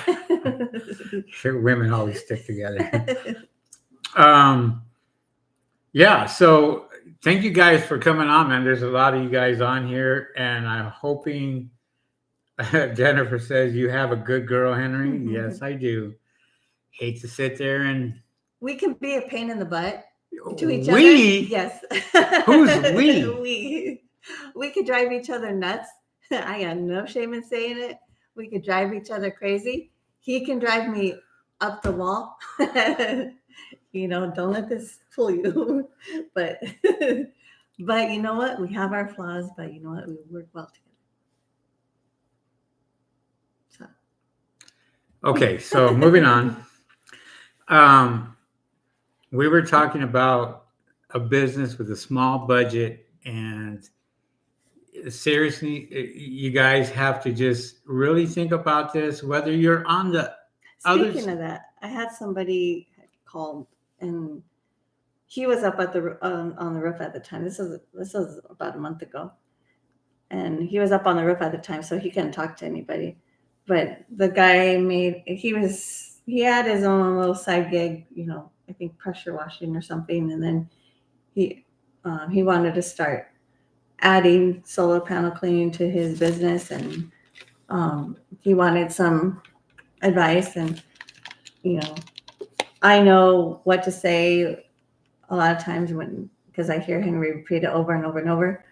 women always stick together. Yeah, so thank you guys for coming on, man. There's a lot of you guys on here, and I'm hoping Jennifer says you have a good girl, Henry. Mm-hmm. Yes, I do. Hate to sit there and we can be a pain in the butt to each other. Yes. Who's we? We could drive each other nuts. I got no shame in saying it. We could drive each other crazy. He can drive me up the wall. Don't let this fool you. But you know what? We have our flaws, but you know what? We work well together. Okay, so moving on. We were talking about a business with a small budget, and seriously, you guys have to just really think about this, whether you're on the Speaking of that, I had somebody call, and he was up at the on the roof at the time. This was about a month ago, and he was up on the roof at the time, so he couldn't talk to anybody. But the guy he had his own little side gig, I think pressure washing or something, and then he wanted to start adding solar panel cleaning to his business, and he wanted some advice. And I know what to say a lot of times because I hear him repeat it over and over and over.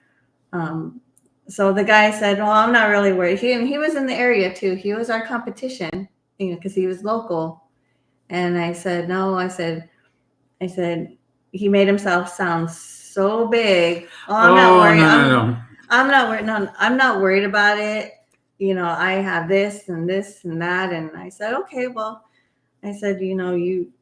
So the guy said, well, I'm not really worried. He was in the area too. He was our competition, because he was local. And I said, no, I said, he made himself sound so big. Oh, I'm not worried. No. I'm not worried. No, I'm not worried about it. I have this and this and that. And I said, okay, well, I said, you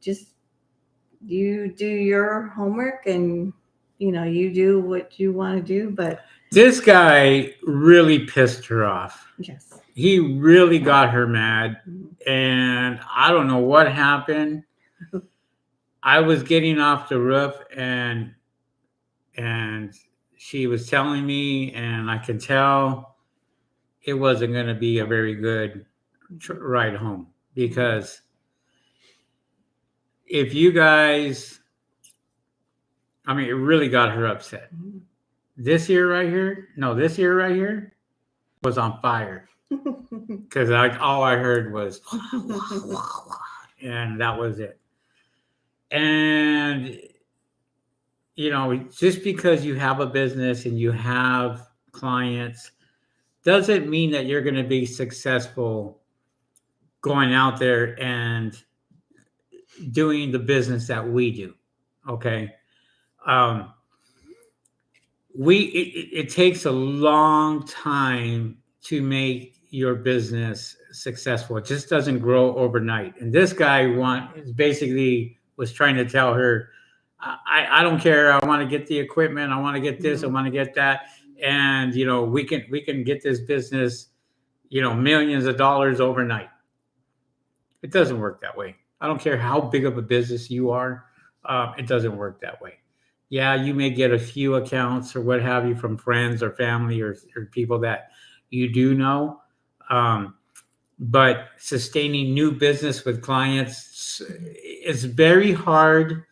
do your homework and, you do what you want to do. But this guy really pissed her off. Yes. He really got her mad. Mm-hmm. And I don't know what happened. I was getting off the roof and she was telling me, and I could tell it wasn't going to be a very good ride home, because if you guys I mean, it really got her upset. This year right here, no, this year right here was on fire because all I heard was, and that was it. And just because you have a business and you have clients doesn't mean that you're going to be successful going out there and doing the business that we do. Okay. Um, it takes a long time to make your business successful. It just doesn't grow overnight. And this guy was trying to tell her, I don't care. I want to get the equipment. I want to get this. I want to get that. And we can get this business, millions of dollars overnight. It doesn't work that way. I don't care how big of a business you are. It doesn't work that way. Yeah, you may get a few accounts or what have you from friends or family or people that you do know. But sustaining new business with clients is very hard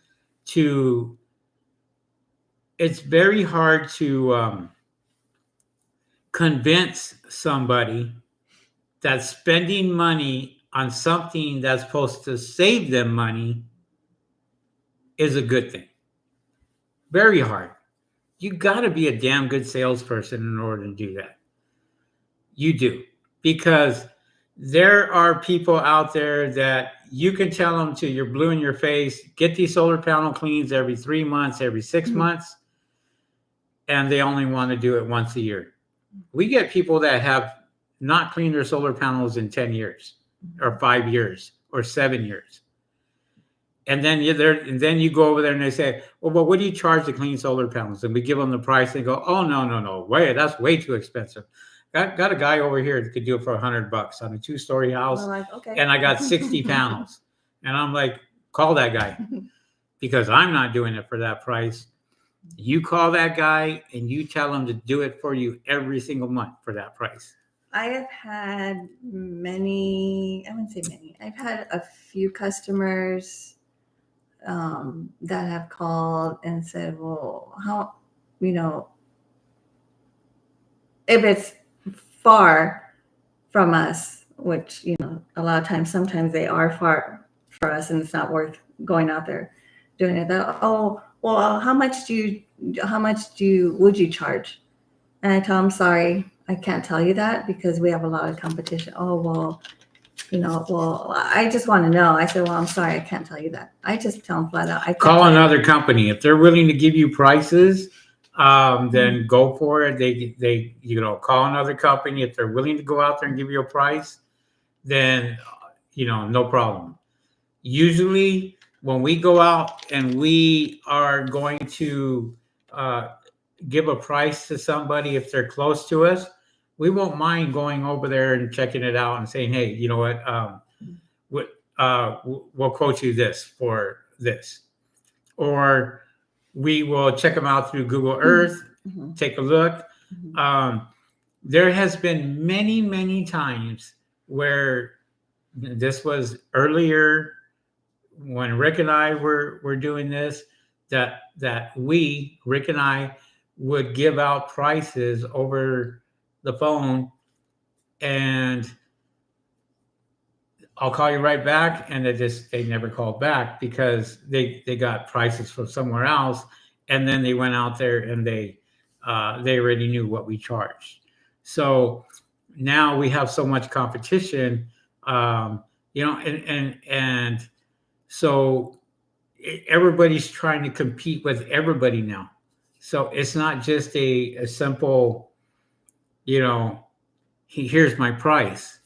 to convince somebody that spending money on something that's supposed to save them money is a good thing. Very hard. You got to be a damn good salesperson in order to do that. You do. Because there are people out there that you can tell them to, you're blue in your face, get these solar panel cleans every 3 months, every 6 months, and they only want to do it once a year. We get people that have not cleaned their solar panels in 10 years or 5 years or 7 years. And then you go over there and they say, well, what do you charge to clean solar panels? And we give them the price. They go, oh, no. That's way too expensive. Got a guy over here that could do it for $100 on a 2-story house. Like, okay. And I got 60 panels. And I'm like, call that guy because I'm not doing it for that price. You call that guy and you tell him to do it for you every single month for that price. I have had I wouldn't say many. I've had a few customers that have called and said, well, how, if it's far from us, which, a lot of times, sometimes they are far for us and it's not worth going out there doing it. Oh, well, how much would you charge? And I tell them, sorry, I can't tell you that because we have a lot of competition. Oh, well, I just want to know. I said, well, I'm sorry, I can't tell you that. I just tell them flat out. Call another company. If they're willing to give you prices, then go for it. They call another company. If they're willing to go out there and give you a price, then, no problem. Usually when we go out and we are going to give a price to somebody, if they're close to us, we won't mind going over there and checking it out and saying, hey, you know what, we'll quote you this for this. Or we will check them out through Google Earth, take a look. There has been many, many times where this was earlier when Rick and I were doing this, that Rick and I would give out prices over the phone and I'll call you right back. And they never called back because they got prices from somewhere else. And then they went out there and they already knew what we charged. So now we have so much competition, and so everybody's trying to compete with everybody now. So it's not just a simple, here's my price.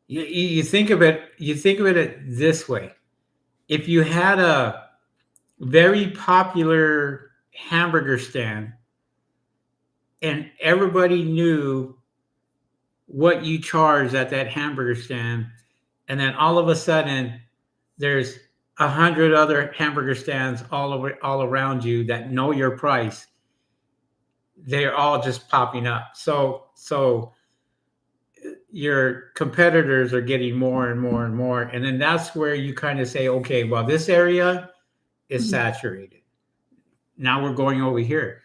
You think of it this way. If you had a very popular hamburger stand and everybody knew what you charged at that hamburger stand, and then all of a sudden there's 100 other hamburger stands all around you that know your price, they're all just popping up. So your competitors are getting more and more and more. And then that's where you kind of say, okay, well, this area is saturated. Now we're going over here.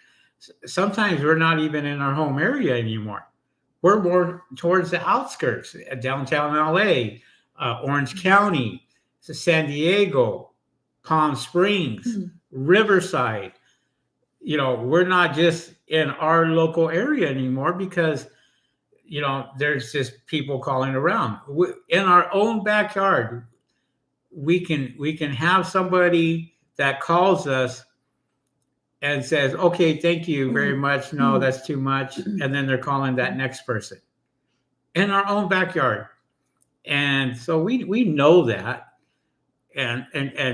Sometimes we're not even in our home area anymore. We're more towards the outskirts, downtown LA, Orange County, San Diego, Palm Springs, Riverside. We're not just in our local area anymore because there's just people calling around. In our own backyard, we can have somebody that calls us and says, okay, thank you very much. No, that's too much. And then they're calling that next person in our own backyard. And so we know that. And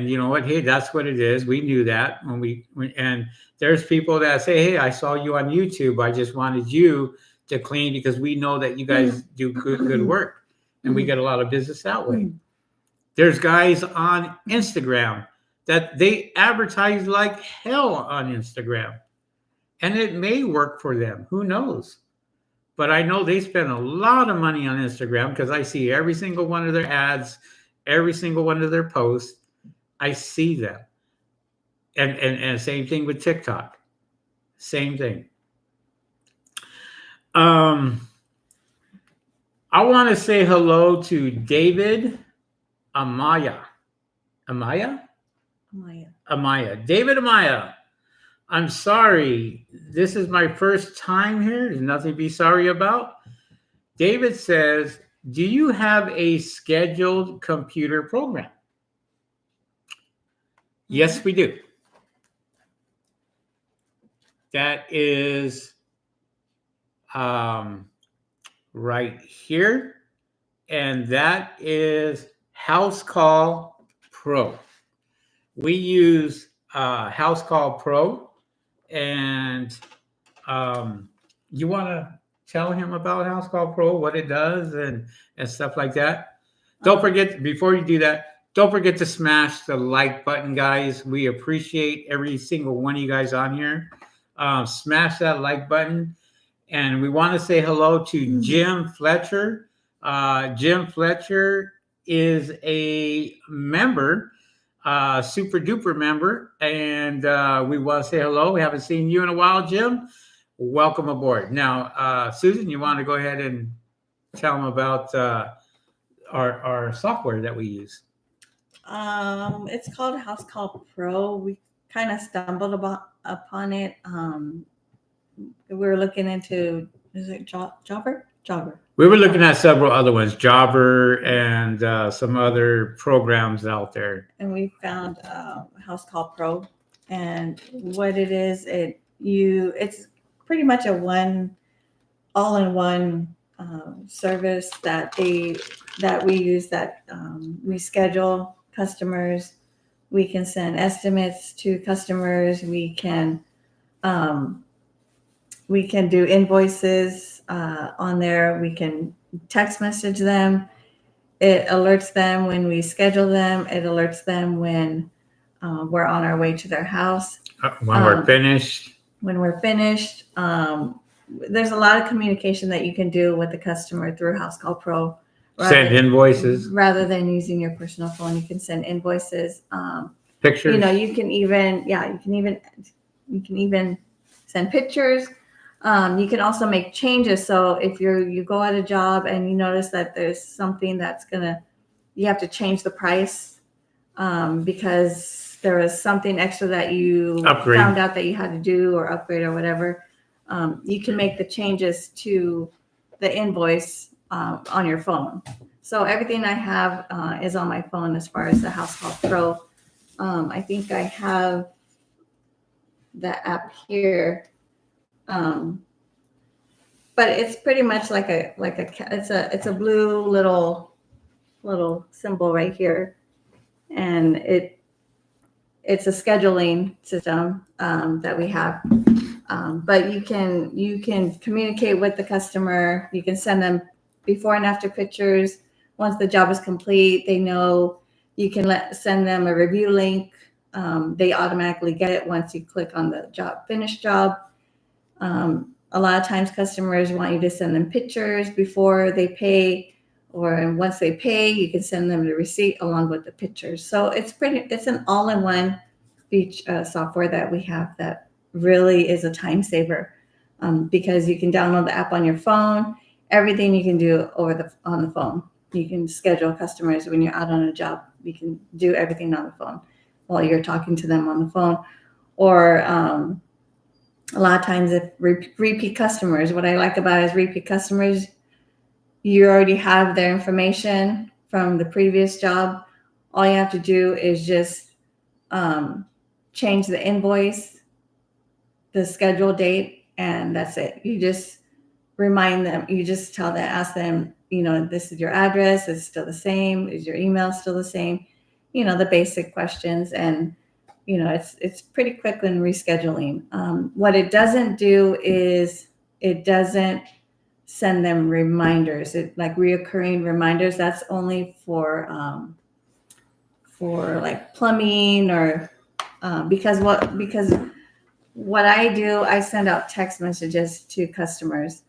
you know what? Hey, that's what it is. We knew that and there's people that say, hey, I saw you on YouTube. I just wanted you to clean because we know that you guys do good work and we get a lot of business that way. There's guys on Instagram that they advertise like hell on Instagram. And it may work for them. Who knows? But I know they spend a lot of money on Instagram because I see every single one of their ads, every single one of their posts. I see them. And same thing with TikTok. Same thing. I want to say hello to David Amaya. Amaya? David Amaya. I'm sorry. This is my first time here. There's nothing to be sorry about. David says, do you have a scheduled computer program? Yes, we do. That is right here. And that is House Call Pro. We use House Call Pro. And you want to tell him about House Call Pro, what it does and stuff like that? Don't forget, before you do that, don't forget to smash the like button, guys. We appreciate every single one of you guys on here. Smash that like button. And we want to say hello to Jim Fletcher. Jim Fletcher is a member, super duper member. And we want to say hello. We haven't seen you in a while, Jim. Welcome aboard. Now, Susan, you want to go ahead and tell them about our software that we use? It's called House Call Pro. We kind of stumbled upon it. We were looking into, is it Jobber? We were looking at several other ones, Jobber and some other programs out there. And we found House Call Pro. And what it is, it's pretty much a all-in-one service that we use. That we schedule customers. We can send estimates to customers. We can do invoices on there. We can text message them. It alerts them when we schedule them. It alerts them when we're on our way to their house. When we're finished. There's a lot of communication that you can do with the customer through House Call Pro. Send invoices. Rather than using your personal phone, you can send invoices. Pictures. You can even send pictures. You can also make changes. So if you go at a job and you notice that there's something you have to change the price because there was something extra that you found out that you had to do or upgrade or whatever. You can make the changes to the invoice on your phone. So everything I have is on my phone as far as the House Call Pro. I think I have the app here. But it's pretty much it's a blue little symbol right here, and it's a scheduling system that we have. But you can communicate with the customer. You can send them before and after pictures. Once the job is complete, they know. You can send them a review link. They automatically get it once you click on the finish job. A lot of times customers want you to send them pictures before they pay, or once they pay, you can send them the receipt along with the pictures. So it's an all-in-one software that we have that really is a time saver, because you can download the app on your phone. Everything you can do on the phone. You can schedule customers when you're out on a job. You can do everything on the phone while you're talking to them on the phone. Or a lot of times, if repeat customers, what I like about it is repeat customers, you already have their information from the previous job. All you have to do is just change the invoice, the schedule date, and that's it. You just remind them, you just ask them, this is your address, is it still the same? Is your email still the same? The basic questions. And, it's pretty quick when rescheduling. What it doesn't do is it doesn't send them reminders, like reoccurring reminders. That's only for like plumbing or because what I do, I send out text messages to customers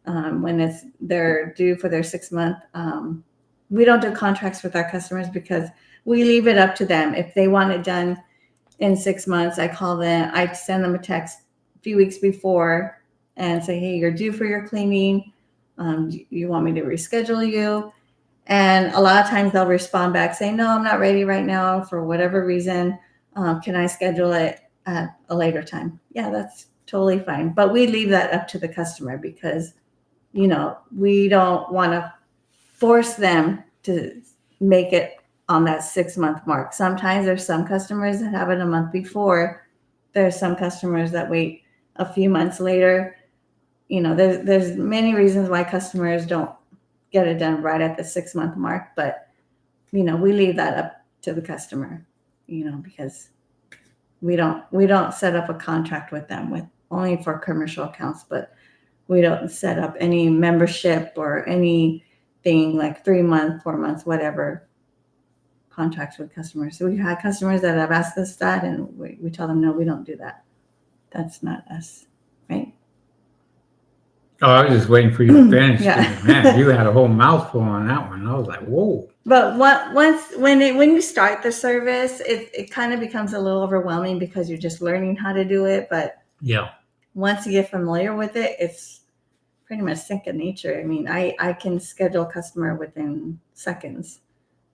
when they're due for their 6 month. We don't do contracts with our customers because we leave it up to them. If they want it done in 6 months, I send them a text a few weeks before and say, hey, you're due for your cleaning. You want me to reschedule you? And a lot of times they'll respond back saying, no, I'm not ready right now for whatever reason. Can I schedule it at a later time? Yeah, that's totally fine. But we leave that up to the customer because, we don't want to force them to make it on that 6 month mark. Sometimes there's some customers that have it a month before. There's some customers that wait a few months later. There's many reasons why customers don't get it done right at the 6 month mark, but we leave that up to the customer, because we don't set up a contract with them with only for commercial accounts, but we don't set up any membership or anything like 3 months, 4 months, whatever contracts with customers. So we've had customers that have asked us that, and we tell them, no, we don't do that. That's not us, right? Oh, I was just waiting for you to finish. Yeah. Man, you had a whole mouthful on that one. I was like, whoa. But when you start the service, it kind of becomes a little overwhelming because you're just learning how to do it. But yeah, once you get familiar with it, it's pretty much second nature. I mean, I can schedule a customer within seconds,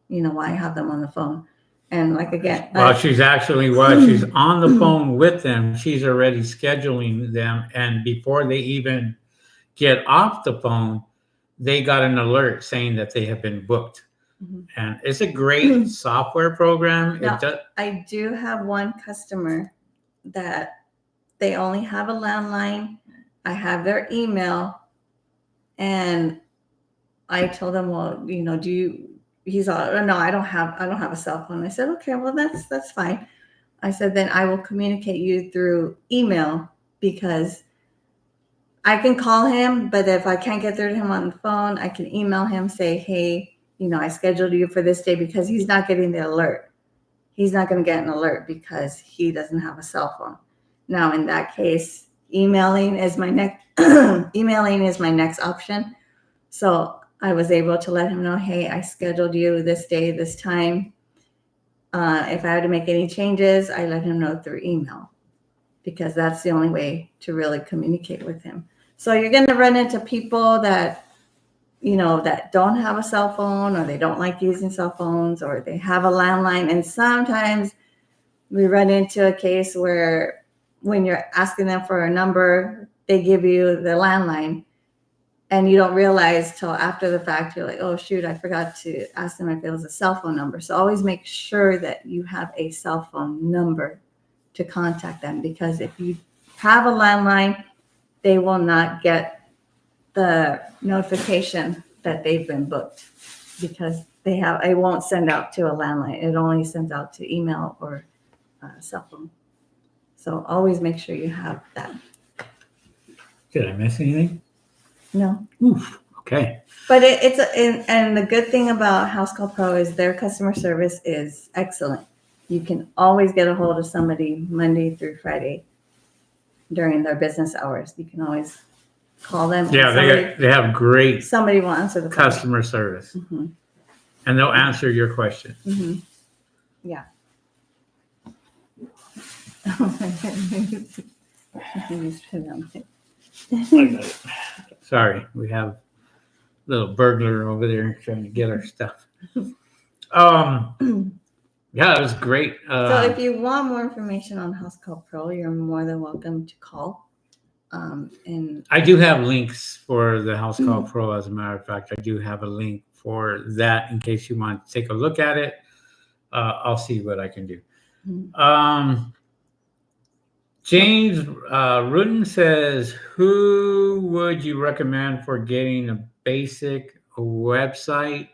while I have them on the phone. And like again, while she's on the phone with them, she's already scheduling them, and before they even get off the phone, they got an alert saying that they have been booked. Mm-hmm. And it's a great software program. Now, I do have one customer that they only have a landline. I have their email, and I told them, well, he's all, no, I don't have a cell phone. I said, okay, well, that's fine. I said, then I will communicate you through email because I can call him, but if I can't get through to him on the phone, I can email him, say, hey, I scheduled you for this day, because he's not getting the alert. He's not going to get an alert because he doesn't have a cell phone. Now, in that case, emailing is my next option. So I was able to let him know, hey, I scheduled you this day, this time. If I had to make any changes, I let him know through email because that's the only way to really communicate with him. So you're going to run into people that, that don't have a cell phone, or they don't like using cell phones, or they have a landline. And sometimes we run into a case where when you're asking them for a number, they give you the landline. And you don't realize till after the fact, you're like, oh, shoot, I forgot to ask them if it was a cell phone number. So always make sure that you have a cell phone number to contact them, because if you have a landline, they will not get the notification that they've been booked, because it won't send out to a landline. It only sends out to email or cell phone. So always make sure you have that. Did I miss anything? No. Oof. Okay. But and the good thing about House Call Pro is their customer service is excellent. You can always get a hold of somebody Monday through Friday during their business hours. You can always call them. Yeah, they have great somebody will answer the customer service, mm-hmm. and they'll answer your question. Mm-hmm. Yeah. Sorry, we have a little burglar over there trying to get our stuff. Yeah, it was great. So if you want more information on House Call Pro, you're more than welcome to call. And I do have links for the House Call Pro. As a matter of fact, I do have a link for that in case you want to take a look at it. I'll see what I can do. James Rudin says, who would you recommend for getting a basic website?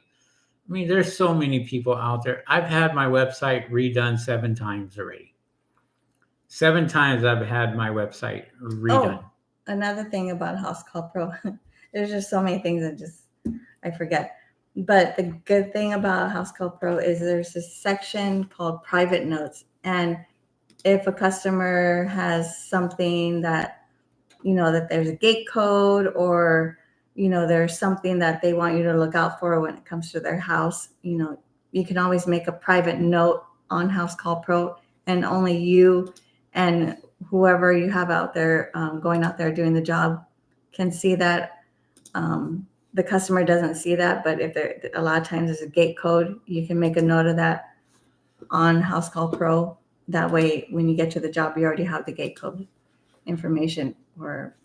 I mean, there's so many people out there. I've had my website redone 7 times already. 7 times I've had my website redone. Oh, another thing about House Call Pro, there's just so many things that I forget. But the good thing about House Call Pro is there's a section called private notes. And if a customer has something that, that there's a gate code or, there's something that they want you to look out for when it comes to their house, you can always make a private note on House Call Pro, and only you and whoever you have out there going out there doing the job can see that. The customer doesn't see that, but if there a lot of times there's a gate code, you can make a note of that on House Call Pro. That way, when you get to the job, you already have the gate code information or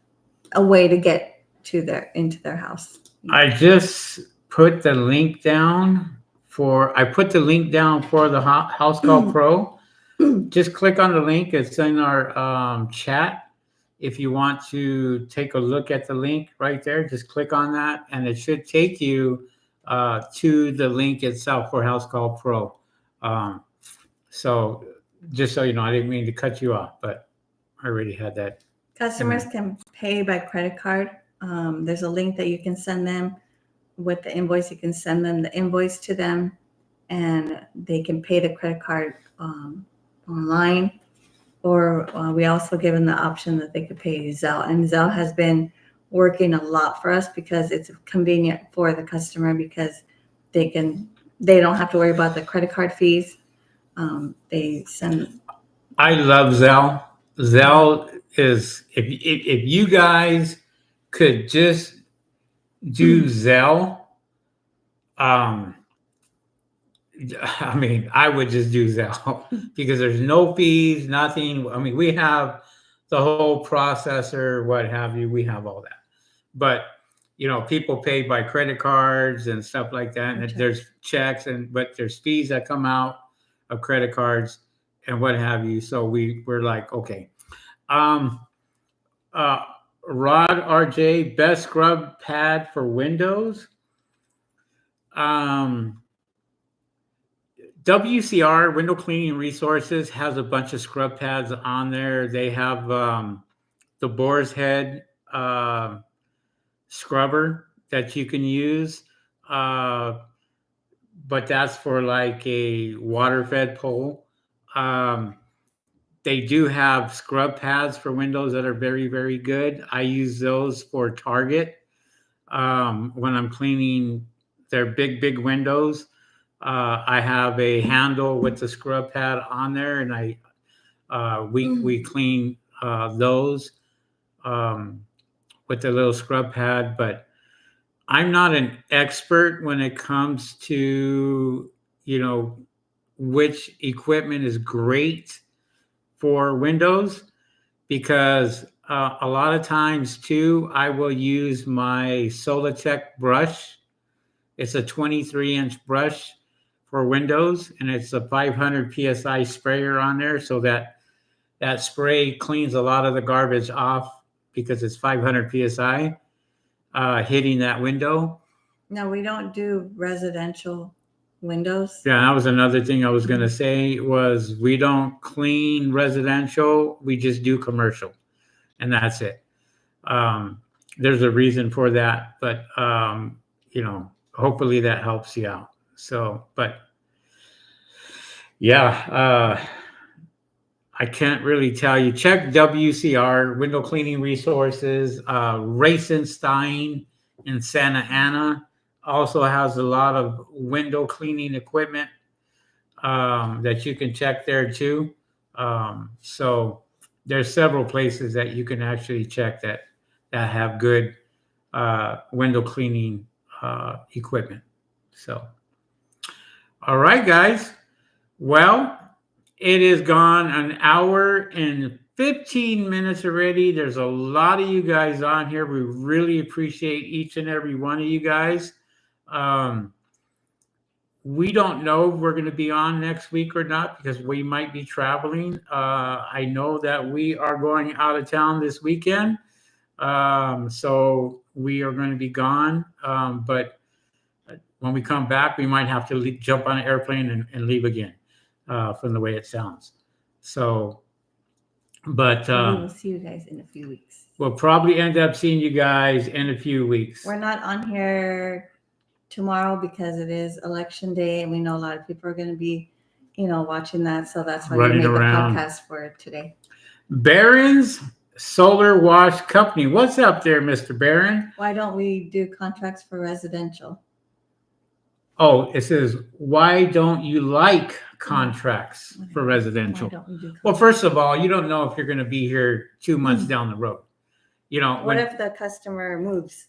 a way to get into their house. I just put the link down for the House Call Pro. Just click on the link. It's in our chat. If you want to take a look at the link right there, just click on that, and it should take you to the link itself for House Call Pro. So just so you know, I didn't mean to cut you off, but I already had that. Customers can pay by credit card. There's a link that you can send them with the invoice. You can send them the invoice to them, and they can pay the credit card online. Or we also give them the option that they could pay Zelle. And Zelle has been working a lot for us because it's convenient for the customer because they don't have to worry about the credit card fees. They send. I love Zelle. Zelle is if you guys could just do Zelle, I mean, I would just do Zelle because there's no fees, nothing. I mean, we have the whole processor, what have you. We have all that, but people pay by credit cards and stuff like that. And there's checks but there's fees that come out of credit cards and what have you. So we're like, okay. Rod RJ, best scrub pad for Windows. WCR, Window Cleaning Resources, has a bunch of scrub pads on there. They have the Boar's Head scrubber that you can use, but that's for like a water-fed pole. They do have scrub pads for Windows that are very, very good. I use those for Target when I'm cleaning their big windows. I have a handle with the scrub pad on there, and we clean those with the little scrub pad. But I'm not an expert when it comes to which equipment is great for Windows, because a lot of times too I will use my Solitech brush. It's a 23-inch brush for Windows, and it's a 500 psi sprayer on there, so that spray cleans a lot of the garbage off because it's 500 psi hitting that window. No, we don't do residential windows. Yeah, that was another thing I was going to say was we don't clean residential. We just do commercial, and that's it. There's a reason for that, but hopefully that helps you out. So, but yeah, I can't really tell you. Check WCR, Window Cleaning Resources. Racenstein in Santa Ana also has a lot of window cleaning equipment that you can check there too. So there's several places that you can actually check that have good window cleaning equipment. So, all right, guys. Well, it is gone an hour and 15 minutes already. There's a lot of you guys on here. We really appreciate each and every one of you guys. We don't know if we're going to be on next week or not because we might be traveling. I know that we are going out of town this weekend. So we are going to be gone. But when we come back, we might have to jump on an airplane and leave again from the way it sounds. So, but We will see you guys in a few weeks. we'll probably end up seeing you guys in a few weeks. We're not on here tomorrow because it is election day, and we know a lot of people are going to be, watching that. So that's why Running we made around. the podcast for today. Barron's Solar Wash Company. What's up there, Mr. Barron? Why don't we do contracts for residential? Oh, it says, why don't you like contracts for Why residential? don't we do Well, contracts? first of all, you don't know if you're going to be here 2 months down the road. What if the customer moves?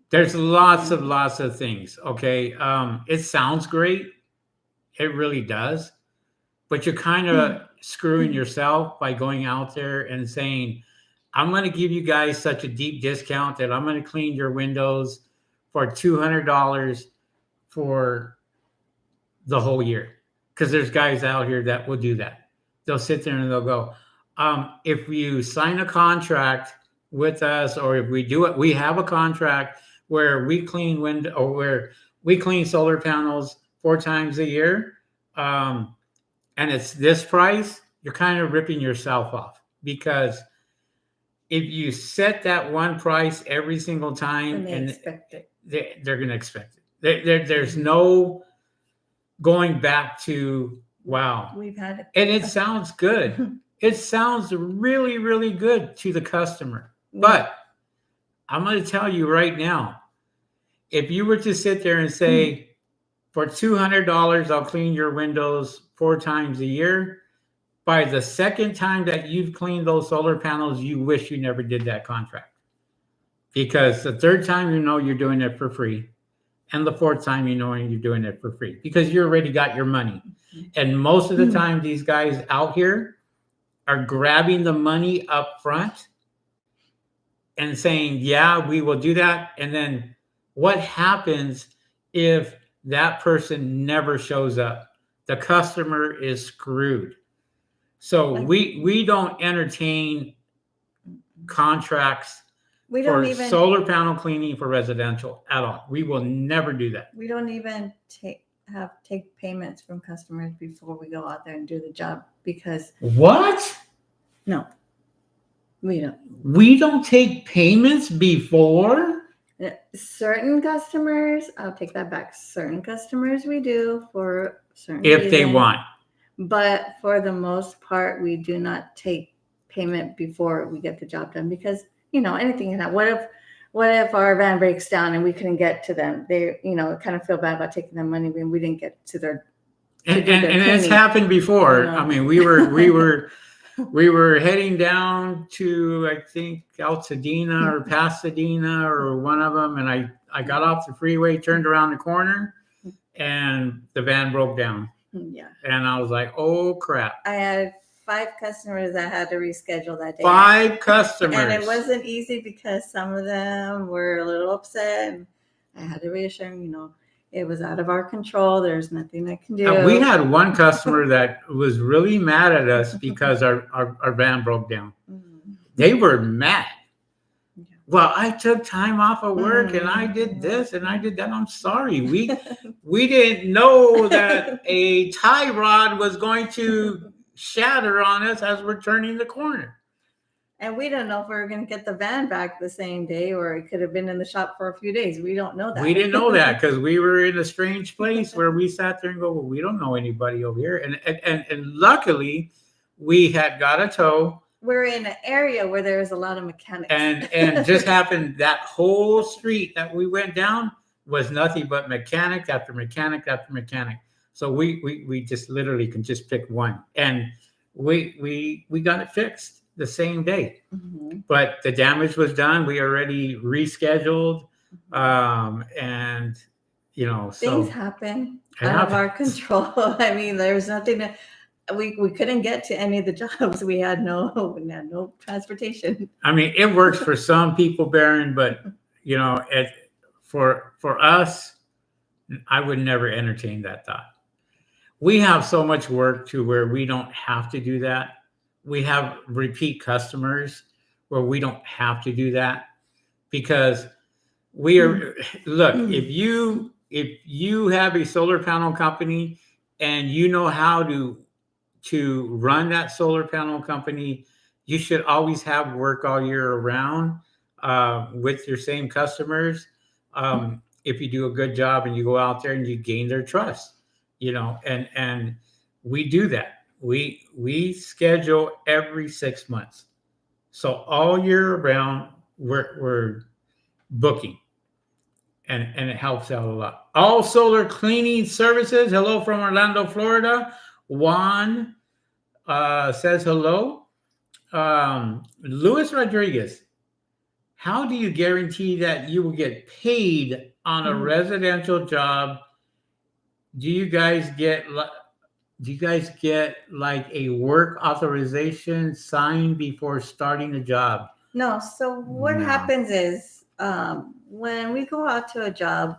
There's lots of things. Okay. It sounds great. It really does. But you're kind of screwing yourself by going out there and saying, I'm going to give you guys such a deep discount that I'm going to clean your windows for $200 for the whole year. Because there's guys out here that will do that. They'll sit there and they'll go, if you sign a contract with us, or if we do it, we have a contract where we clean window, or where we clean solar panels 4 times a year, and it's this price, you're kind of ripping yourself off. Because if you set that one price every single time, And they expect it. they're going to expect it. There's no going back to, wow. We've had it. And it sounds good. It sounds really, really good to the customer. But I'm going to tell you right now, if you were to sit there and say, for $200, I'll clean your windows 4 times a year, by the second time that you've cleaned those solar panels, you wish you never did that contract. Because the third time, you're doing it for free. And the 4th time, you're doing it for free. Because you already got your money. And most of the time, these guys out here are grabbing the money up front and saying, yeah, we will do that. And then what happens if that person never shows up? The customer is screwed. So we don't entertain contracts We for don't even solar panel cleaning for residential at all. We will never do that. we don't even take payments from customers before we go out there and do the job, because What? no, we don't. We don't take payments before? Certain customers, I'll take that back. Certain customers we do for certain If they reasons. want. But for the most part, we do not take payment before we get the job done, because anything can happen. What if our van breaks down and we couldn't get to them? They kind of feel bad about taking their money when we didn't get to their. And do their it's cleaning. happened before. I know. I mean, we were heading down to, I think, Altadena or Pasadena or one of them, and I got off the freeway, turned around the corner, and the van broke down. Yeah, And I was like, oh crap. I had 5 customers that had to reschedule that day. 5 customers. And it wasn't easy because some of them were a little upset. And I had to reassure them, it was out of our control. There's nothing I can do. And we had one customer that was really mad at us because our van broke down. They were mad. Yeah. Well, I took time off of work and I did this and I did that. I'm sorry. We didn't know that a tie rod was going to shatter on us as we're turning the corner. And we don't know if we were going to get the van back the same day, or it could have been in the shop for a few days. We don't know that. We didn't know that because we were in a strange place where we sat there and go, well, we don't know anybody over here. And luckily, we had got a tow. We're in an area where there's a lot of mechanics. And just happened that whole street that we went down was nothing but mechanic after mechanic after mechanic. So we just literally can just pick one. And we got it fixed the same day. Mhm. But the damage was done. We already rescheduled, and Things so happen it out of our happens. control. I mean, there's nothing that we couldn't get to any of the jobs. We had no transportation. I mean, it works for some people, Baron, but for us, I would never entertain that thought. We have so much work to where we don't have to do that. We have repeat customers where we don't have to do that because we are look, if you have a solar panel company and you know how to run that solar panel company, you should always have work all year around with your same customers. If you do a good job and you go out there and you gain their trust, and we do that. We schedule every 6 months, so all year around we're booking, and it helps out a lot. All solar cleaning services. Hello from Orlando, Florida. Juan says hello. Luis Rodriguez, how do you guarantee that you will get paid on a residential job? Do you guys get like a work authorization signed before starting a job? No. So what No. happens is when we go out to a job,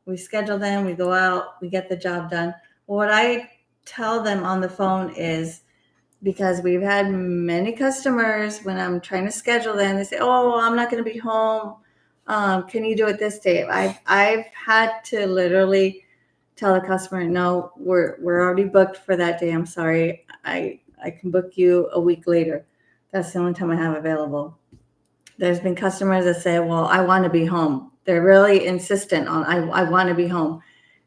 we schedule them, we go out, we get the job done. What I tell them on the phone is, because we've had many customers when I'm trying to schedule them, they say, "Oh, I'm not going to be home. Can you do it this day?" I've had to literally tell the customer, "No, we're already booked for that day. I'm sorry. I can book you a week later. That's the only time I have available." There's been customers that say, "Well, I want to be home." They're really insistent on, I want to be home.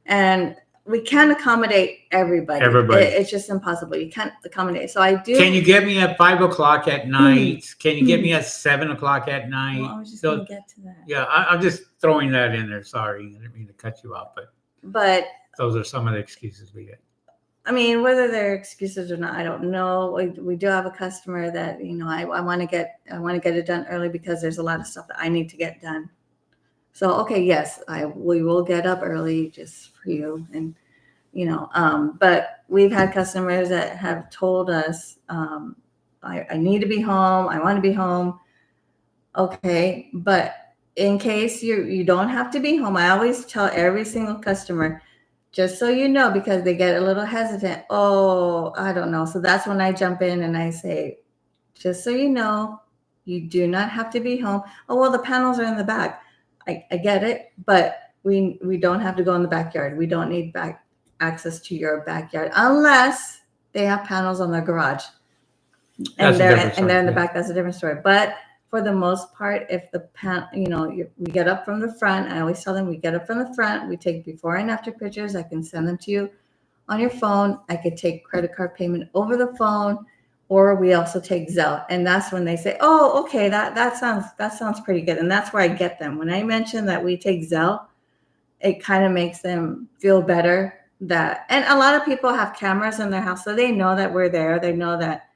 And we can't accommodate everybody. It's just impossible. You can't accommodate. So I do. Can you get me at 5:00 at night? Can you get me at 7:00 at night? Well, I was just going to get to that. Yeah, I'm just throwing that in there. Sorry, I didn't mean to cut you off, but those are some of the excuses we get. I mean, whether they're excuses or not, I don't know. We do have a customer that, I want to get it done early because there's a lot of stuff that I need to get done. So, okay, yes, we will get up early just for you. And, but we've had customers that have told us, I need to be home. I want to be home. Okay. But in case you don't have to be home, I always tell every single customer, just so you know, because they get a little hesitant. Oh, I don't know. So that's when I jump in and I say, just so you know, you do not have to be home. Oh, well, the panels are in the back. I get it, but we don't have to go in the backyard. We don't need back access to your backyard unless they have panels on their garage. And they're in the back. That's a different story. But for the most part, if the we get up from the front, I always tell them we get up from the front, we take before and after pictures. I can send them to you on your phone. I could take credit card payment over the phone, or we also take Zelle. And that's when they say, "Oh, okay, that sounds pretty good." And that's where I get them. When I mention that we take Zelle, it kind of makes them feel better. And a lot of people have cameras in their house, so they know that we're there. They know that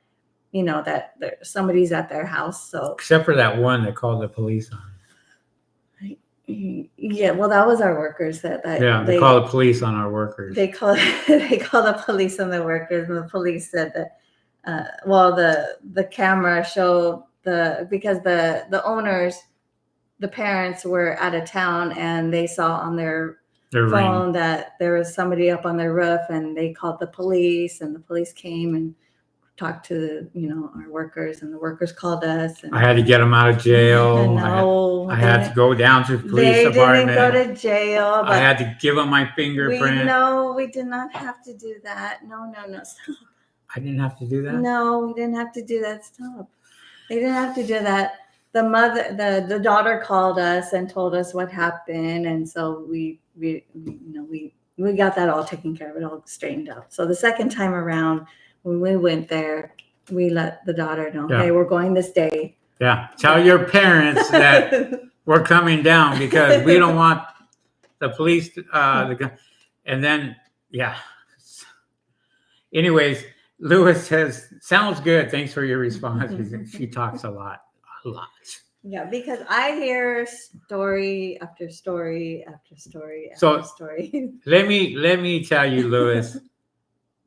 that somebody's at their house. So except for that one that called the police on. Yeah, well, that was our workers they call the police on our workers. They call the police on the workers, and the police said that the camera showed because the owners, the parents were out of town, and they saw on their phone ring that there was somebody up on their roof, and they called the police, and the police came and talked to our workers, and the workers called us. And I had to get them out of jail. No, I had to go down to the police department. They didn't go to jail. But I had to give them my fingerprint. No, we did not have to do that. No, stop. I didn't have to do that? No, we didn't have to do that. Stop. They didn't have to do that. The mother, the daughter called us and told us what happened, and so we got that all taken care of, it all straightened out. So the second time around, when we went there, we let the daughter know, "Hey, we're going this day." Yeah, tell your parents that we're coming down because we don't want the police. And then, yeah. Anyways, Lewis says, sounds good. Thanks for your response. She talks a lot. Yeah, because I hear story after story after story after So- story. Let me tell you, Lewis,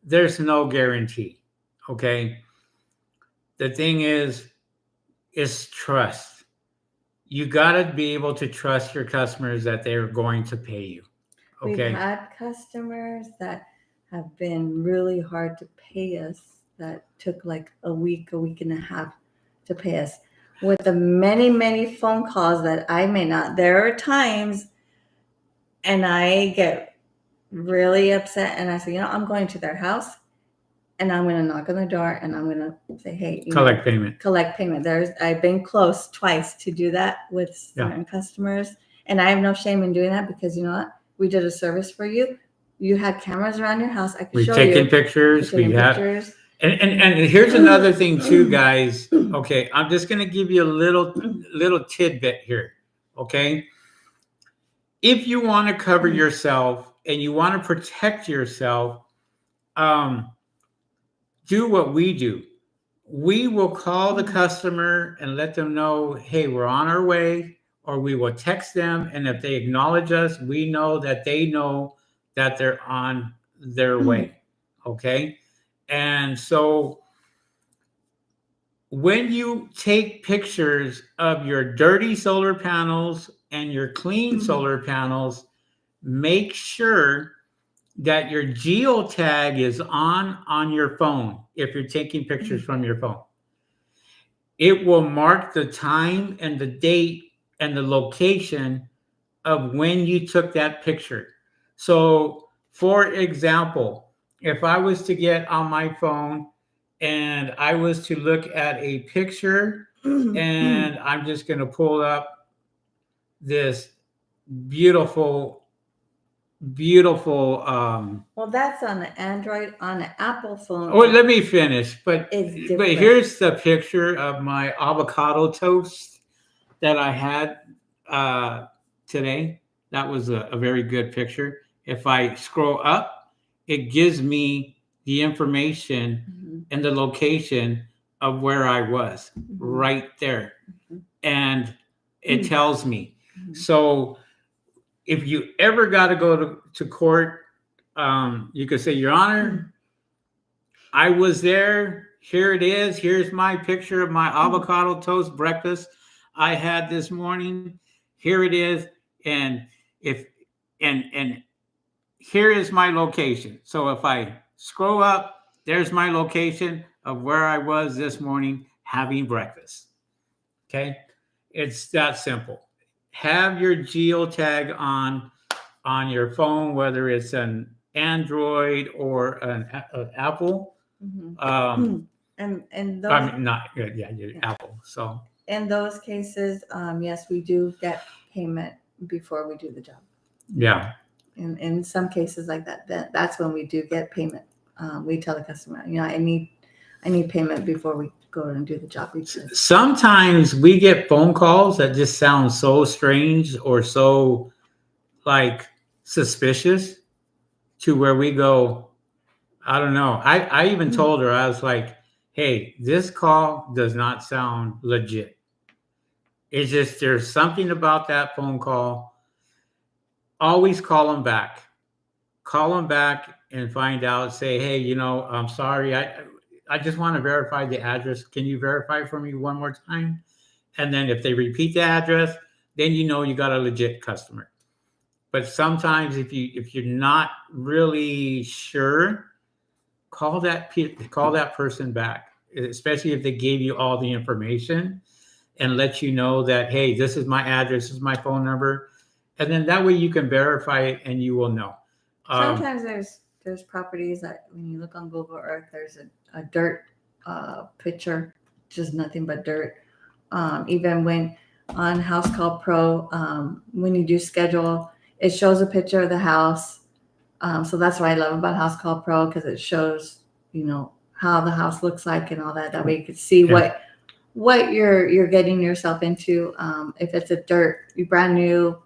there's no guarantee. Okay. The thing is trust. You got to be able to trust your customers that they're going to pay you. We've Okay. had customers that have been really hard to pay us that took like a week and a half to pay us. With the many phone calls that I may not, there are times and I get really upset and I say, I'm going to their house and I'm going to knock on the door and I'm going to say, hey, Collect payment. Collect payment. I've been close twice to do that with certain customers, and I have no shame in doing that because you know what? We did a service for you. You had cameras around your house. I could We've show taken you. pictures. We've We taken have. pictures. And here's another thing too, guys. Okay, I'm just gonna give you a little tidbit here. Okay, if you want to cover yourself and you want to protect yourself, do what we do. We will call the customer and let them know, hey, we're on our way, or we will text them, and if they acknowledge us, we know that they know that they're on their way. Okay, and so when you take pictures of your dirty solar panels and your clean solar panels, make sure that your geotag is on your phone if you're taking pictures from your phone. It will mark the time and the date and the location of when you took that picture. So, for example, if I was to get on my phone and I was to look at a picture, and I'm just going to pull up this beautiful. Well, that's on the Android. On the Apple phone. Oh, let me finish. But different. here's the picture of my avocado toast that I had today. That was a very good picture. If I scroll up, it gives me the information and the location of where I was right there. And it tells me. So if you ever got to go to court, you could say, Your Honor, I was there. Here it is. Here's my picture of my avocado toast breakfast I had this morning. Here it is. And and here is my location. So if I scroll up, there's my location of where I was this morning having breakfast. Okay. It's that simple. Have your geotag on your phone, whether it's an Android or an Apple. And those, I mean, not Apple. So in those cases, yes, we do get payment before we do the job. yeah. In some cases like that's when we do get payment. We tell the customer, I need payment before we go and do the job. Sometimes we get phone calls that just sound so strange or so like suspicious to where we go, I don't know. I even told her, I was like, hey, this call does not sound legit. It's just there's something about that phone call. Always call them back. Call them back and find out. Say, hey, I'm sorry. I just want to verify the address. Can you verify for me one more time? And then if they repeat the address, then you got a legit customer. But sometimes if you're not really sure, call that person back, especially if they gave you all the information and let you know that, hey, this is my address, this is my phone number. And then that way you can verify it and you will know. Sometimes there's properties that when you look on Google Earth, there's a dirt picture, just nothing but dirt. Even when on House Call Pro, when you do schedule, it shows a picture of the house. So that's what I love about House Call Pro, because it shows, how the house looks like and all that. That way you can see what you're getting yourself into. If it's a brand new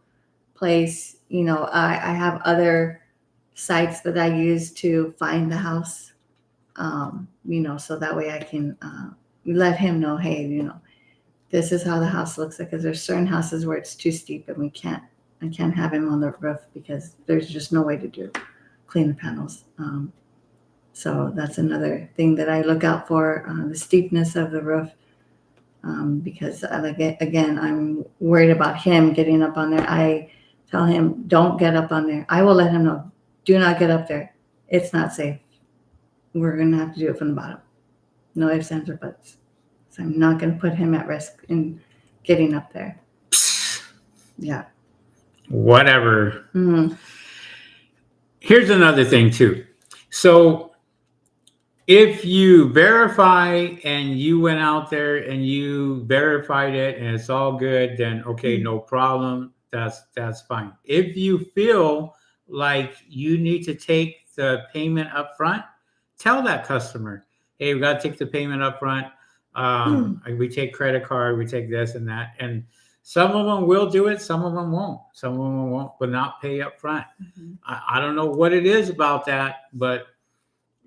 place, I have other sites that I use to find the house. So that way I can let him know, hey, this is how the house looks like. Because there's certain houses where it's too steep and I can't have him on the roof because there's just no way to clean the panels. So that's another thing that I look out for, the steepness of the roof. Because again, I'm worried about him getting up on there. I tell him, don't get up on there. I will let him know, do not get up there. It's not safe. We're going to have to do it from the bottom. No ifs, ands, or buts. So I'm not going to put him at risk in getting up there. Yeah. Whatever. Mm-hmm. Here's another thing too. So if you verify and you went out there and you verified it and it's all good, then okay, no problem. That's fine. If you feel like you need to take the payment up front, tell that customer, hey, we got to take the payment up front. We take credit card, we take this and that. And some of them will do it, some of them won't. Some of them won't, but not pay up front. Mm-hmm. I don't know what it is about that, but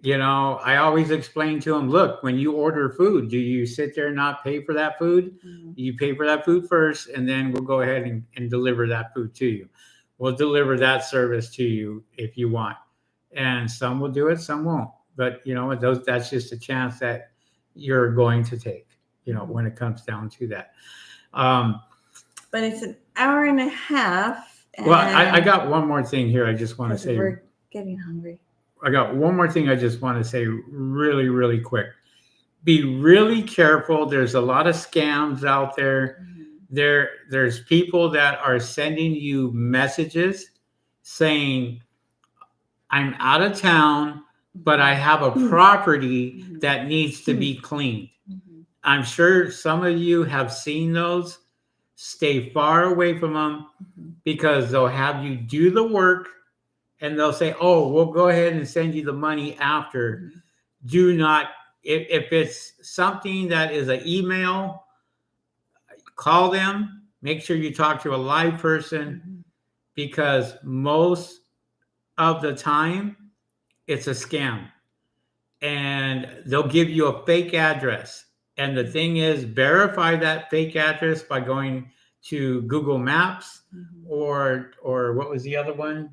I always explain to them, look, when you order food, do you sit there and not pay for that food? Mm-hmm. You pay for that food first, and then we'll go ahead and deliver that food to you. We'll deliver that service to you if you want. And some will do it, some won't. But, that's just a chance that you're going to take, when it comes down to that. But it's an hour and a half. Well, I got one more thing here I just want to say. We're getting hungry. I got one more thing I just want to say really, really quick. Be really careful. There's a lot of scams out there. Mm-hmm. There's people that are sending you messages saying, I'm out of town, but I have a property mm-hmm. that needs to be cleaned. Mm-hmm. I'm sure some of you have seen those. Stay far away from them mm-hmm. because they'll have you do the work. And they'll say, oh, we'll go ahead and send you the money after. Mm-hmm. Do not, if it's something that is an email, call them. Make sure you talk to a live person mm-hmm. because most of the time it's a scam. And they'll give you a fake address. And the thing is, verify that fake address by going to Google Maps mm-hmm. or what was the other one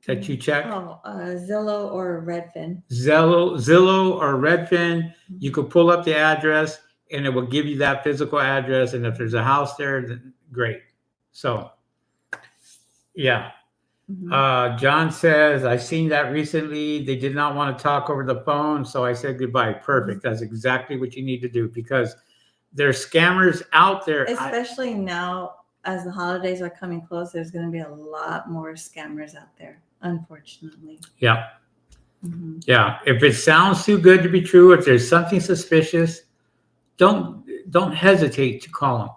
that you check? Zillow or Redfin. Zillow or Redfin. You could pull up the address and it will give you that physical address. And if there's a house there, then great. So, yeah. Mm-hmm. John says, I've seen that recently. They did not want to talk over the phone. So I said goodbye. Perfect. That's exactly what you need to do because there's scammers out there. Especially now as the holidays are coming close, there's going to be a lot more scammers out there. Unfortunately. Yeah. Mm-hmm. Yeah. If it sounds too good to be true, if there's something suspicious, don't hesitate to call them.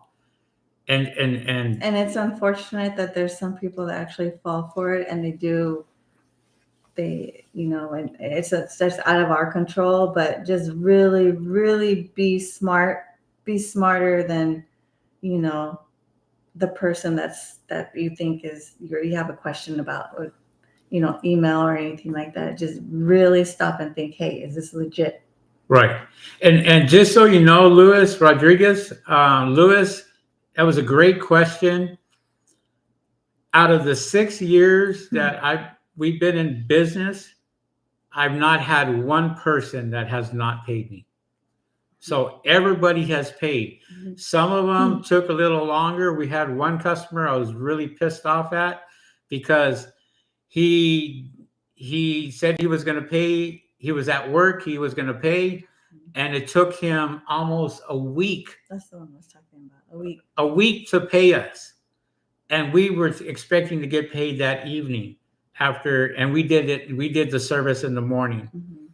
And it's unfortunate that there's some people that actually fall for it and and it's just out of our control, but just really, really be smart, be smarter than, the person that you think you have a question about, or email or anything like that. Just really stop and think, hey, is this legit? Right. And just so you know, Luis Rodriguez, Luis, that was a great question. Out of the 6 years that we've been in business, I've not had one person that has not paid me. So everybody has paid. Mm-hmm. Some of them took a little longer. We had one customer I was really pissed off at because he said he was going to pay. He was at work. He was going to pay. And it took him almost a week. That's the one I was talking about. A week. A week to pay us. And we were expecting to get paid that evening and we did the service in the morning. Mm-hmm.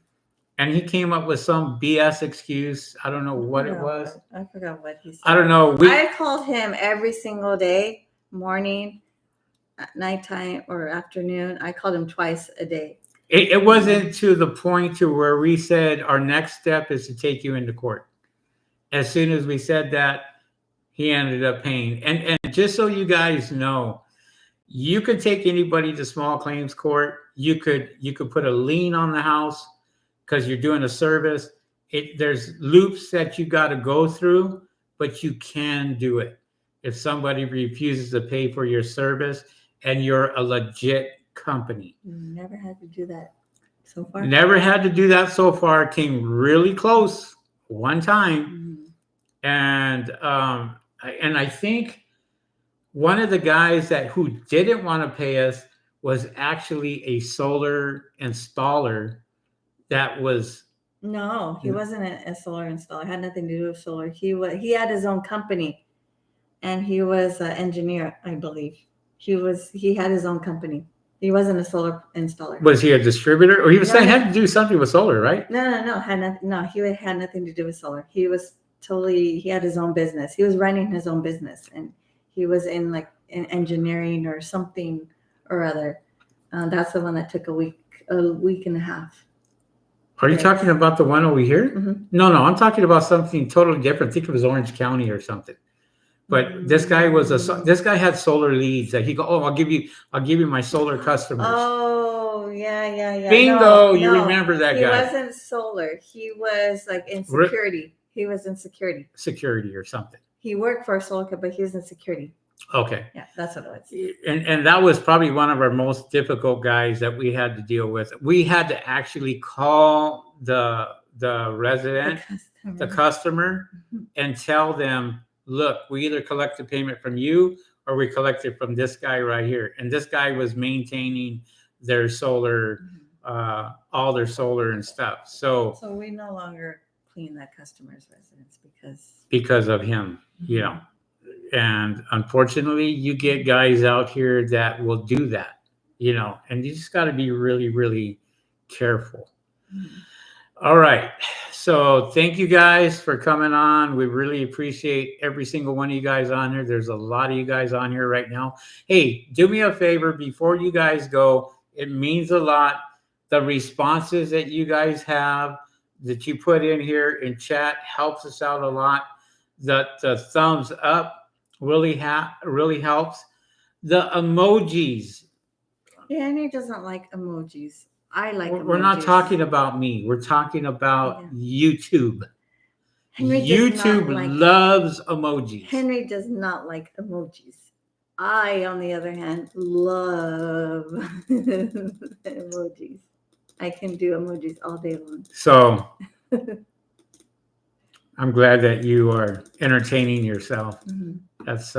And he came up with some BS excuse. I don't know what it was. I forgot what he said. I don't know. I called him every single day, morning, nighttime, or afternoon. I called him twice a day. It wasn't to the point to where we said our next step is to take you into court. As soon as we said that, he ended up paying. And just so you guys know, you could take anybody to small claims court. You could put a lien on the house, because you're doing a service. There's loops that you got to go through, but you can do it. If somebody refuses to pay for your service and you're a legit company. Never had to do that so far. Never had to do that so far. Came really close one time. Mhm. And I think one of the guys who didn't want to pay us was actually a solar installer that was. No, he wasn't a solar installer. Had nothing to do with solar. He had his own company, and he was an engineer, I believe. He had his own company. He wasn't a solar installer. Was he a distributor? Or he was saying had to do something with solar, right? No. Had nothing. No, he had nothing to do with solar. He had his own business. He was running his own business, and he was in engineering or something or other. That's the one that took a week and a half. Are you talking about the one over here? Mhm. No, I'm talking about something totally different. Think it was Orange County or something. But this guy had solar leads that he go, oh, I'll give you my solar customers. Oh, yeah. Bingo, No, you remember that he guy. He wasn't solar. He was in security. He was in security. Security or something. He worked for a solar company, but he was in security. Okay. Yeah, that's what it was. And that was probably one of our most difficult guys that we had to deal with. We had to actually call the resident, the customer, and tell them, look, we either collect the payment from you or we collect it from this guy right here. And this guy was maintaining their solar, all their solar and stuff. So we no longer clean that customer's residence because of him, you know. And unfortunately, you get guys out here that will do that, you know, and you just got to be really, really careful. Mm-hmm. All right. So thank you guys for coming on. We really appreciate every single one of you guys on here. There's a lot of you guys on here right now. Hey, do me a favor before you guys go. It means a lot. The responses that you guys have that you put in here in chat helps us out a lot. The thumbs up really helps. The emojis. Henry doesn't like emojis. I like emojis. We're not talking about me. We're talking about YouTube. YouTube loves emojis. Henry does not like emojis. I, on the other hand, love emojis. I can do emojis all day long. So I'm glad that you are entertaining yourself. Mm-hmm. That's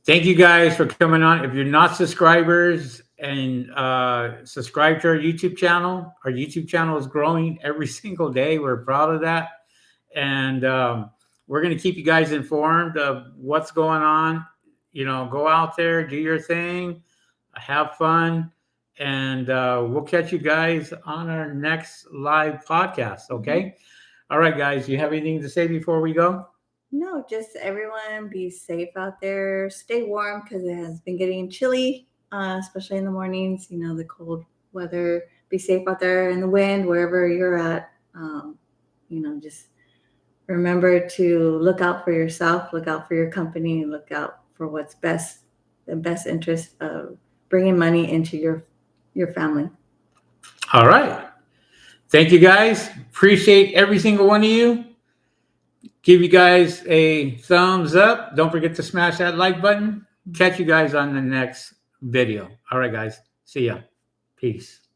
thank you guys for coming on. If you're not subscribers and subscribe to our YouTube channel is growing every single day. We're proud of that. And we're going to keep you guys informed of what's going on. You know, go out there, do your thing, have fun, and we'll catch you guys on our next live podcast. Okay. Mm-hmm. All right, guys, you have anything to say before we go? No, just everyone be safe out there. Stay warm because it has been getting chilly, especially in the mornings. You know, the cold weather. Be safe out there in the wind, wherever you're at. You know, just remember to look out for yourself, look out for your company, look out for what's best, the best interest of bringing money into your family. All right. Thank you, guys. Appreciate every single one of you. Give you guys a thumbs up. Don't forget to smash that like button. Catch you guys on the next video. All right, guys. See ya. Peace.